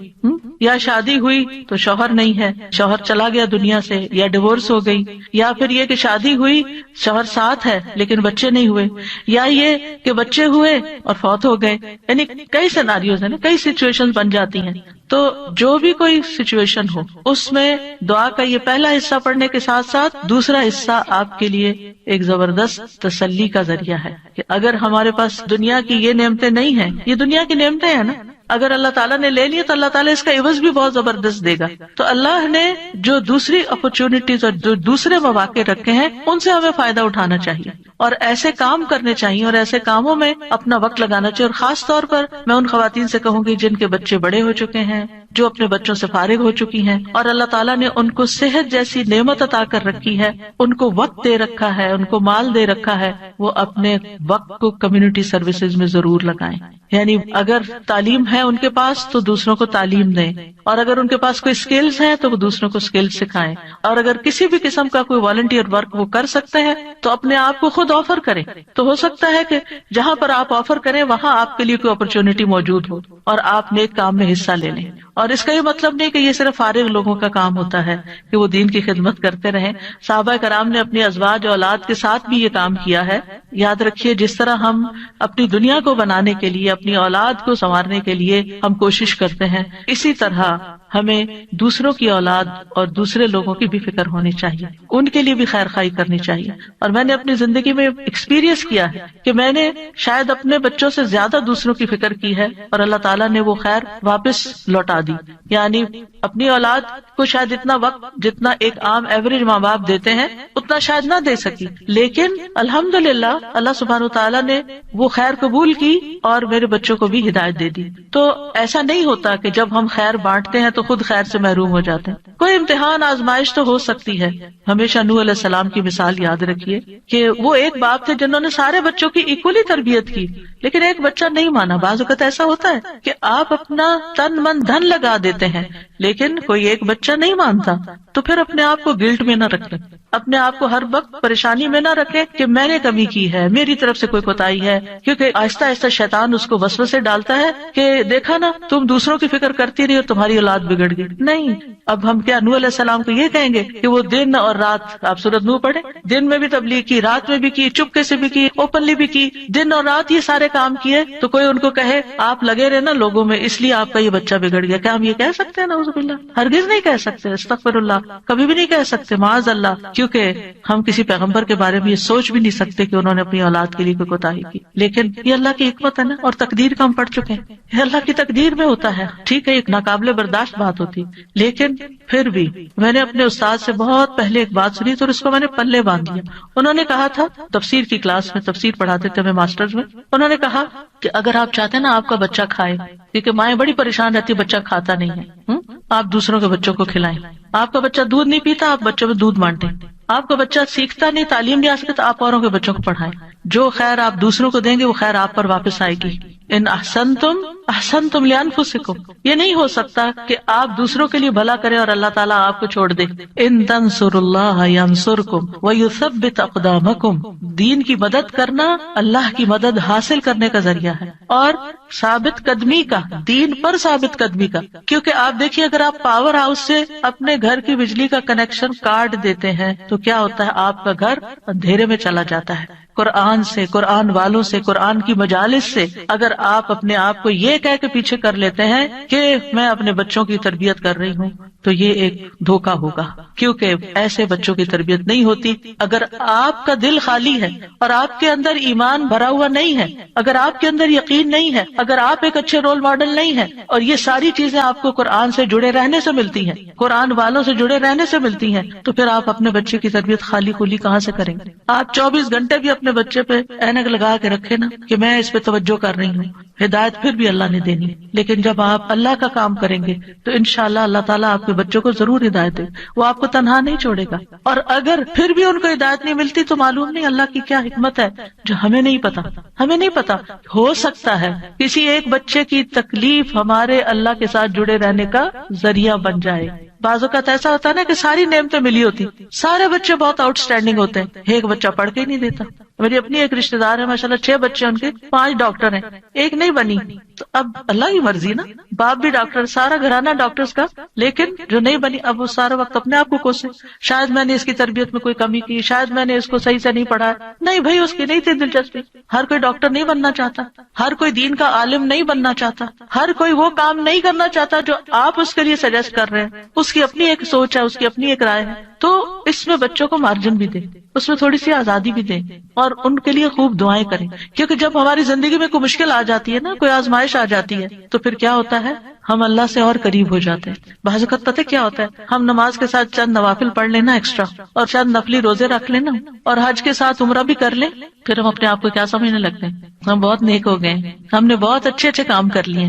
یا شادی ہوئی تو شوہر نہیں ہے، شوہر چلا گیا دنیا سے، یا ڈیورس ہو گئی، یا پھر یہ کہ شادی ہوئی شوہر ساتھ ہے لیکن بچے نہیں ہوئے، یا یہ کہ بچے ہوئے اور فوت ہو گئے۔ یعنی کئی سیناریوز ہیں، کئی سچویشن بن جاتی ہیں۔ تو جو بھی کوئی سچویشن ہو اس میں دعا کا یہ پہلا حصہ پڑھنے کے ساتھ ساتھ دوسرا حصہ آپ کے لیے ایک زبردست تسلی کا ذریعہ ہے کہ اگر ہمارے پاس دنیا کی یہ نعمتیں نہیں ہیں، یہ دنیا کی نعمتیں ہیں نا، اگر اللہ تعالیٰ نے لے لی تو اللہ تعالیٰ اس کا عوض بھی بہت زبردست دے گا۔ تو اللہ نے جو دوسری اپرچونٹیز اور جو دوسرے مواقع رکھے ہیں ان سے ہمیں فائدہ اٹھانا چاہیے، اور ایسے کام کرنے چاہیے اور ایسے کاموں میں اپنا وقت لگانا چاہیے۔ اور خاص طور پر میں ان خواتین سے کہوں گی جن کے بچے بڑے ہو چکے ہیں جو اپنے بچوں سے فارغ ہو چکی ہیں، اور اللہ تعالیٰ نے ان کو صحت جیسی نعمت عطا کر رکھی ہے، ان کو وقت دے رکھا ہے، ان کو مال دے رکھا ہے، وہ اپنے وقت کو کمیونٹی سروسز میں ضرور لگائیں. یعنی اگر تعلیم ہے ان کے پاس تو دوسروں کو تعلیم دیں، اور اگر ان کے پاس کوئی اسکلز ہیں تو وہ دوسروں کو اسکلز سکھائیں، اور اگر کسی بھی قسم کا کوئی والنٹیئر ورک وہ کر سکتے ہیں تو اپنے آپ کو خود آفر کریں. تو ہو سکتا ہے کہ جہاں پر آپ آفر کریں وہاں آپ کے لیے کوئی اپرچونٹی موجود ہو اور آپ نیک کام میں حصہ لے لیں. اور اس کا یہ مطلب نہیں کہ یہ صرف فارغ لوگوں کا کام ہوتا ہے کہ وہ دین کی خدمت کرتے رہیں. صحابہ کرام نے اپنی ازواج اور اولاد کے ساتھ بھی یہ کام کیا ہے. یاد رکھیے جس طرح ہم اپنی دنیا کو بنانے کے لیے، اپنی اولاد کو سنوارنے کے لیے ہم کوشش کرتے ہیں، اسی طرح ہمیں دوسروں کی اولاد اور دوسرے لوگوں کی بھی فکر ہونی چاہیے، ان کے لیے بھی خیر خواہی کرنی چاہیے. اور میں نے اپنی زندگی میں ایکسپیرینس کیا ہے کہ میں نے شاید اپنے بچوں سے زیادہ دوسروں کی فکر کی ہے اور اللہ تعالیٰ نے وہ خیر واپس لوٹا دی. یعنی اپنی اولاد کو شاید اتنا وقت جتنا ایک عام ایوریج ماں باپ دیتے ہیں اتنا شاید نہ دے سکی، لیکن الحمدللہ اللہ سبحانہ وتعالیٰ نے وہ خیر قبول کی اور میرے بچوں کو بھی ہدایت دے دی. تو ایسا نہیں ہوتا کہ جب ہم خیر بانٹتے ہیں تو خود خیر سے محروم ہو جاتے ہیں. کوئی امتحان آزمائش تو ہو سکتی ہے. ہمیشہ نوح علیہ السلام کی مثال یاد رکھیے کہ وہ ایک باپ تھے جنہوں نے سارے بچوں کی ایکولی تربیت کی، لیکن ایک بچہ نہیں مانا. بعض اوقات ایسا ہوتا ہے کہ آپ اپنا تن من دھن لگا دیتے ہیں لیکن کوئی ایک بچہ نہیں مانتا، تو پھر اپنے آپ کو گلٹ میں نہ رکھیں، اپنے آپ کو ہر وقت پریشانی میں نہ رکھیں کہ میں نے کمی کی ہے، میری طرف سے کوئی کوتاہی ہے. کیونکہ آہستہ آہستہ شیطان اس کو وسوسے ڈالتا ہے کہ دیکھا نا تم دوسروں کی فکر کرتی رہی اور تمہاری اولاد بگڑ گئی. نہیں، اب ہم کیا نوح علیہ السلام کو یہ کہیں گے کہ وہ دن اور رات، آپ سورۃ نوح پڑھیں، دن میں بھی تبلیغ کی، رات میں بھی کی، چپکے سے بھی کی، اوپنلی بھی کی، دن اور رات یہ سارے کام کیے. تو کوئی ان کو کہے آپ لگے رہے نا لوگوں میں اس لیے آپ کا یہ بچہ بگڑ گیا، کیا ہم یہ کہہ سکتے ہیں؟ نعوذ باللہ، ہرگز نہیں کہہ سکتے. استغفر اللہ، کبھی بھی نہیں کہہ سکتے، معاذ اللہ. کیونکہ ہم کسی پیغمبر کے بارے میں یہ سوچ بھی نہیں سکتے کہ انہوں نے اپنی اولاد کے لیے کوئی کوتاہی کی. لیکن یہ اللہ کی حکمت ہے نا، اور تقدیر کا ہم پڑھ چکے ہیں، یہ اللہ کی تقدیر میں ہوتا ہے. ٹھیک ہے ایک ناقابل برداشت بات ہوتی، لیکن پھر بھی میں نے اپنے استاد سے بہت پہلے ایک بات سنی تو اس کو میں نے پلے باندھ دیا. انہوں نے کہا تھا، تفسیر کی کلاس میں تفسیر پڑھاتے تھے ہمیں ماسٹرز میں، انہوں نے کہا کہ اگر آپ چاہتے ہیں نا آپ کا بچہ کھائے، کیونکہ مائیں بڑی پریشان رہتی بچہ کھاتا نہیں ہے، آپ دوسروں کے بچوں کو کھلائیں. آپ کا بچہ دودھ نہیں پیتا، آپ بچوں میں دودھ بانٹیں. آپ کا بچہ سیکھتا نہیں، تعلیم نہیں آ سکتا، آپ اوروں کے بچوں کو پڑھائیں. جو خیر آپ دوسروں کو دیں گے وہ خیر آپ پر واپس آئے گی. ان احسنتم احسنتم لانفسکم، یہ نہیں ہو سکتا کہ آپ دوسروں کے لیے بھلا کریں اور اللہ تعالیٰ آپ کو چھوڑ دے. ان تنصروا اللہ ینصرکم ویثبت اقدامکم، دین کی مدد کرنا اللہ کی مدد حاصل کرنے کا ذریعہ ہے اور ثابت قدمی کا، دین پر ثابت قدمی کا. کیونکہ آپ دیکھیے اگر آپ پاور ہاؤس سے اپنے گھر کی بجلی کا کنیکشن کاٹ دیتے ہیں تو کیا ہوتا ہے، آپ کا گھر اندھیرے میں چلا جاتا ہے. قرآن سے، قرآن والوں سے، قرآن کی مجالس سے اگر آپ اپنے آپ کو یہ کہہ کے پیچھے کر لیتے ہیں کہ میں اپنے بچوں کی تربیت کر رہی ہوں تو یہ ایک دھوکا ہوگا. کیونکہ ایسے بچوں کی تربیت نہیں ہوتی. اگر آپ کا دل خالی ہے اور آپ کے اندر ایمان بھرا ہوا نہیں ہے، اگر آپ کے اندر یقین نہیں ہے، اگر آپ ایک اچھے رول ماڈل نہیں ہے، اور یہ ساری چیزیں آپ کو قرآن سے جڑے رہنے سے ملتی ہیں، قرآن والوں سے جڑے رہنے سے ملتی ہیں، تو پھر آپ اپنے بچے کی تربیت خالی خولی کہاں سے کریں گے؟ آپ 24 گھنٹے بھی اپنے بچے پہ اینک لگا کے رکھے نا کہ میں اس پہ توجہ کر رہی ہوں، ہدایت پھر بھی اللہ نے دینی. لیکن جب آپ اللہ کا کام کریں گے تو انشاءاللہ اللہ تعالیٰ آپ کے بچوں کو ضرور ہدایت دے، وہ آپ کو تنہا نہیں چھوڑے گا. اور اگر پھر بھی ان کو ہدایت نہیں ملتی تو معلوم نہیں اللہ کی کیا حکمت ہے جو ہمیں نہیں پتا. ہمیں نہیں پتا، ہو سکتا ہے کسی ایک بچے کی تکلیف ہمارے اللہ کے ساتھ جڑے رہنے کا ذریعہ بن جائے. بعض اوقات ایسا ہوتا ہے نا کہ ساری نعمتیں ملی ہوتی، سارے بچے بہت آؤٹ اسٹینڈنگ ہوتے ہیں، ایک بچہ پڑھ کے ہی نہیں دیتا. میری اپنی ایک رشتے دار ہے ماشاءاللہ 6 بچے ان کے، 5 ڈاکٹر ہیں، ایک نہیں بنی. تو اب اللہ کی مرضی نا، باپ بھی ڈاکٹر، سارا گھرانہ ڈاکٹرز کا، لیکن جو نہیں بنی اب وہ سارا وقت اپنے آپ کو کوسے، شاید میں نے اس کی تربیت میں کوئی کمی کی، شاید میں نے اس کو صحیح سے نہیں پڑھایا. نہیں بھائی، اس کی نہیں تھی دلچسپی. ہر کوئی ڈاکٹر نہیں بننا چاہتا، ہر کوئی دین کا عالم نہیں بننا چاہتا، ہر کوئی وہ کام نہیں کرنا چاہتا جو آپ اس کے لیے سجیسٹ کر رہے ہیں. اس کی اپنی ایک سوچ ہے، اس کی اپنی ایک رائے ہے. تو اس میں بچوں کو مارجن بھی دیں، اس میں تھوڑی سی آزادی بھی دیں اور ان کے لیے خوب دعائیں کریں. کیونکہ جب ہماری زندگی میں کوئی مشکل آ جاتی ہے نا، کوئی آزمائش آ جاتی ہے، تو پھر کیا ہوتا ہے، ہم اللہ سے اور قریب ہو جاتے ہیں. بعض اوقات پتہ کیا ہوتا ہے، ہم نماز کے ساتھ چند نوافل پڑھ لینا ایکسٹرا، اور چند نفلی روزے رکھ لینا، اور حج کے ساتھ عمرہ بھی کر لیں، پھر ہم اپنے آپ کو کیا سمجھنے لگتے ہیں، ہم بہت نیک ہو گئے، ہم نے بہت اچھے اچھے کام کر لیے.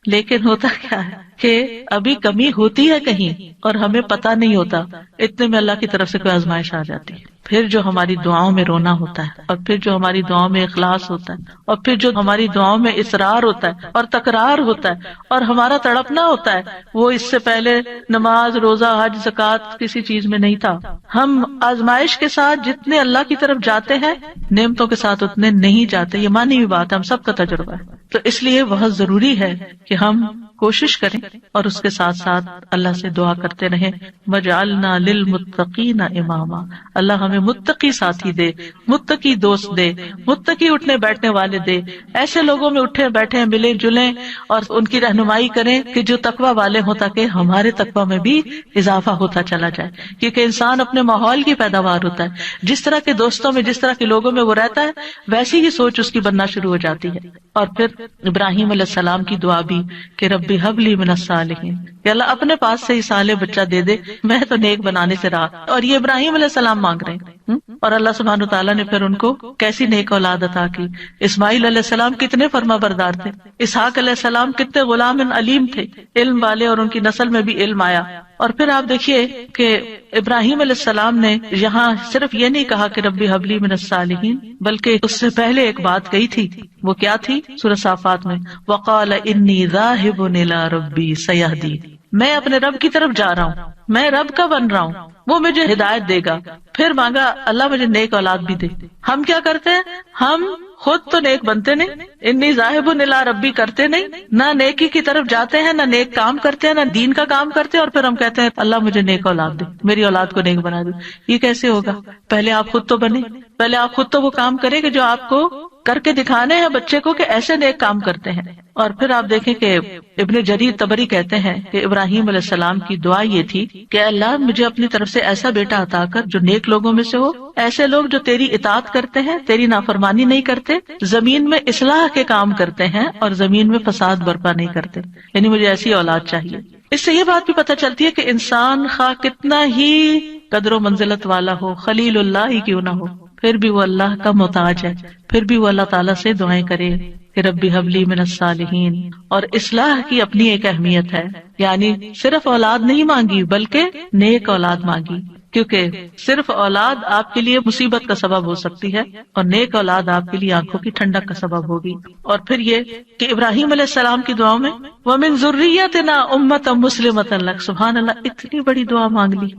لیکن ہوتا کیا ہے، کہ ابھی کمی ہوتی ہے کہیں اور ہمیں پتہ نہیں ہوتا، اتنے میں اللہ کی طرف سے کوئی آزمائش آ جاتی ہے، پھر جو ہماری دعاؤں میں رونا ہوتا ہے، اور پھر جو ہماری دعاؤں میں اخلاص ہوتا ہے، اور پھر جو ہماری دعاؤں میں اصرار ہوتا ہے اور تکرار ہوتا ہے اور ہمارا تڑپنا ہوتا ہے، وہ اس سے پہلے نماز، روزہ، حج، زکوٰۃ کسی چیز میں نہیں تھا۔ ہم آزمائش کے ساتھ جتنے اللہ کی طرف جاتے ہیں، نعمتوں کے ساتھ اتنے نہیں جاتے، یہ مانی ہوئی بات ہے، ہم سب کا تجربہ ہے۔ تو اس لیے بہت ضروری ہے کہ ہم کوشش کریں اور اس کے ساتھ ساتھ اللہ سے دعا کرتے رہیں، وَجْعَلْنَا لِلْمُتَّقِينَ إِمَامًا، اللہ ہمیں متقی ساتھی دے، متقی دوست دے، متقی اٹھنے بیٹھنے والے دے، ایسے لوگوں میں اٹھے بیٹھے ملیں جلیں اور ان کی رہنمائی کریں کہ جو تقوی والے ہوں، تاکہ ہمارے تقوی میں بھی اضافہ ہوتا چلا جائے، کیونکہ انسان اپنے ماحول کی پیداوار ہوتا ہے، جس طرح کے دوستوں میں، جس طرح کے لوگوں میں وہ رہتا ہے، ویسی ہی سوچ اس کی بننا شروع ہو جاتی ہے۔ اور پھر ابراہیم علیہ السلام کی دعا بھی کہ رب ہب لی من الصالحین، کہ اللہ اپنے پاس سے ہی صالح بچہ دے دے، میں تو نیک بنانے سے رہا، اور یہ ابراہیم علیہ السلام مانگ رہے ہیں، اور اللہ سبحانہ تعالیٰ نے پھر ان کو کیسی نیک اولاد عطا کی۔ اسماعیل علیہ السلام کتنے فرما بردار تھے، اسحاق علیہ السلام کتنے غلام علیم تھے، علم والے، اور ان کی نسل میں بھی علم آیا۔ اور پھر آپ دیکھیے کہ ابراہیم علیہ السلام نے یہاں صرف یہ نہیں کہا کہ ربی حب لی من الصالحین، بلکہ اس سے پہلے ایک بات کہی تھی، وہ کیا تھی؟ سورہ صافات میں وقال انی ذاہب الی ربی سیہدین، میں اپنے رب کی طرف جا رہا ہوں، میں رب کا بن رہا ہوں، وہ مجھے ہدایت دے گا۔ پھر مانگا اللہ مجھے نیک اولاد بھی دے۔ ہم کیا کرتے ہیں؟ ہم خود تو نیک بنتے نہیں، انی ذاہب الی ربی کرتے نہیں، نہ نیکی کی طرف جاتے ہیں، نہ نیک کام کرتے ہیں، نہ دین کا کام کرتے ہیں، اور پھر ہم کہتے ہیں اللہ مجھے نیک اولاد دے، میری اولاد کو نیک بنا دے۔ یہ کیسے ہوگا؟ پہلے آپ خود تو بنے، پہلے آپ خود تو وہ کام کریں کہ جو آپ کو کر کے دکھانے ہیں بچے کو کہ ایسے نیک کام کرتے ہیں۔ اور پھر آپ دیکھیں کہ ابن جریر طبری کہتے ہیں کہ ابراہیم علیہ السلام کی دعا یہ تھی کہ اللہ مجھے اپنی طرف سے ایسا بیٹا عطا کر جو نیک لوگوں میں سے ہو، ایسے لوگ جو تیری اطاعت کرتے ہیں، تیری نافرمانی نہیں کرتے، زمین میں اصلاح کے کام کرتے ہیں اور زمین میں فساد برپا نہیں کرتے، یعنی مجھے ایسی اولاد چاہیے۔ اس سے یہ بات بھی پتہ چلتی ہے کہ انسان خواہ کتنا ہی قدر و منزلت والا ہو، خلیل اللہ ہی کیوں نہ ہو، پھر بھی وہ اللہ کا محتاج ہے، پھر بھی وہ اللہ تعالیٰ سے دعائیں کرے کہ ربی حب لی من الصالحین۔ اور اصلاح کی اپنی ایک اہمیت ہے، یعنی صرف اولاد نہیں مانگی بلکہ نیک اولاد مانگی، کیونکہ صرف اولاد آپ کے لیے مصیبت کا سبب ہو سکتی ہے اور نیک اولاد آپ کے لیے آنکھوں کی ٹھنڈک کا سبب ہوگی۔ اور پھر یہ کہ ابراہیم علیہ السلام کی دعاؤں میں وَمِن ذُرِّيَّتِنَا أُمَّةً مُسْلِمَةً لَكَ، سبحان اللہ، اتنی بڑی دعا مانگ لی،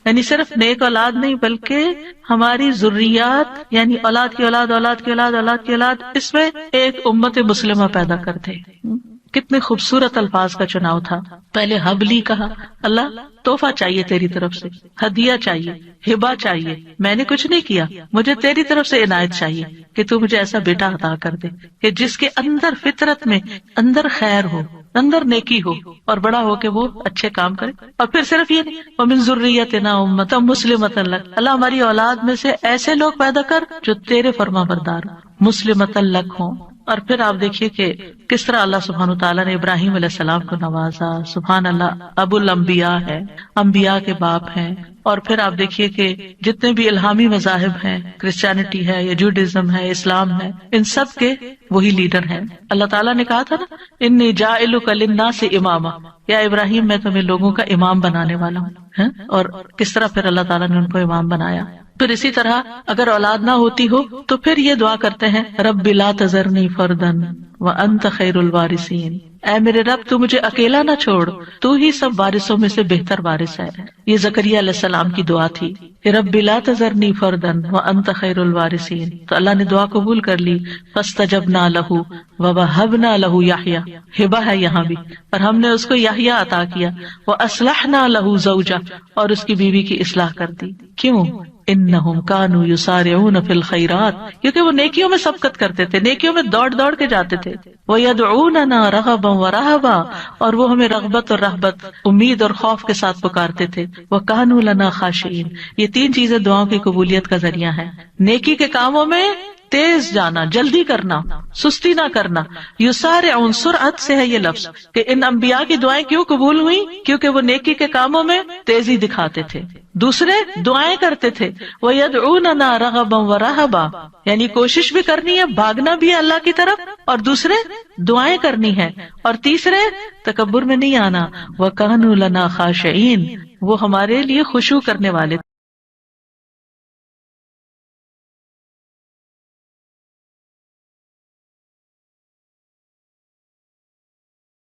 یعنی صرف نیک اولاد نہیں بلکہ ہماری ذریات، یعنی اولاد کی اولاد، اولاد کی اولاد، اولاد کی اولاد، اس میں ایک امت مسلمہ پیدا کرتے۔ کتنے خوبصورت الفاظ کا چناؤ تھا۔ پہلے حبلی کہا، اللہ تحفہ چاہیے تیری طرف سے، ہدیہ چاہیے، ہبہ چاہیے، میں نے کچھ نہیں کیا، مجھے تیری طرف سے عنایت چاہیے کہ تو مجھے ایسا بیٹا عطا کر دے کہ جس کے اندر فطرت میں اندر خیر ہو، اندر نیکی ہو، اور بڑا ہو کے وہ اچھے کام کرے۔ اور پھر صرف یہ نہیں، وَمِن ذُرِّيَّتِنَا أُمَّةً مُسْلِمَةً لَكَ، اللہ ہماری اولاد میں سے ایسے لوگ پیدا کر جو تیرے فرما بردار مُسْلِمَةً لَكَ ہوں۔ اور پھر آپ دیکھیے کہ کس طرح اللہ سبحانہ تعالیٰ نے ابراہیم علیہ السلام کو نوازا۔ سبحان اللہ، ابو الانبیاء ہے، انبیاء کے باپ ہیں۔ اور پھر آپ دیکھیے کہ جتنے بھی الہامی مذاہب ہیں، کرسچینٹی ہے یا جوڈازم ہے، اسلام ہے، ان سب کے وہی لیڈر ہیں۔ اللہ تعالیٰ نے کہا تھا نا، انی جاعلک للناس اماما، یا ابراہیم میں تمہیں لوگوں کا امام بنانے والا ہوں۔ اور کس طرح پھر اللہ تعالیٰ نے ان کو امام بنایا۔ پھر اسی طرح اگر اولاد نہ ہوتی ہو تو پھر یہ دعا کرتے ہیں، رب لا تذرنی فردن وانت خیر الوارثین، اے میرے رب تو مجھے اکیلا نہ چھوڑ، تو ہی سب وارثوں میں سے بہتر وارث ہے۔ یہ زکریا علیہ السلام کی دعا تھی کہ رب لا تذرنی فردن وانت خیر الوارثین، تو اللہ نے دعا قبول کر لی۔ فاستجبنا لہ ووہبنا لہ یحییٰ، ہبہ ہے یہاں بھی، اور ہم نے اس کو یحییٰ عطا کیا۔ واصلحنا لہ زوجہ، اور اس کی بیوی کی اصلاح کر دی۔ کیوں؟ انہم کانوا یسارعون فی الخیرات، کیونکہ وہ نیکیوں میں سبقت کرتے تھے، نیکیوں میں دوڑ دوڑ کے جاتے تھے۔ ویدعوننا رغبا ورہبا، اور وہ ہمیں رغبت اور رہبت، امید اور خوف کے ساتھ پکارتے تھے۔ وکانوا لنا خاشعین، یہ تین چیزیں دعاؤں کی قبولیت کا ذریعہ ہیں۔ نیکی کے کاموں میں تیز جانا، جلدی کرنا، سستی نہ کرنا. یسارعون، سرعت سے ہے یہ لفظ کہ ان انبیاء کی دعائیں کیوں قبول ہوئی؟ کیونکہ وہ نیکی کے کاموں میں تیزی دکھاتے تھے. دوسرے دعائیں کرتے تھے. وَيَدْعُونَنَا رَغَبًا وَرَهَبًا، یعنی کوشش بھی کرنی ہے، بھاگنا بھی ہے اللہ کی طرف، اور دوسرے دعائیں کرنی ہے. اور تیسرے تکبر میں نہیں آنا. وَكَانُوا لَنَا خَاشِعِينَ، وہ ہمارے لیے خشوع کرنے والے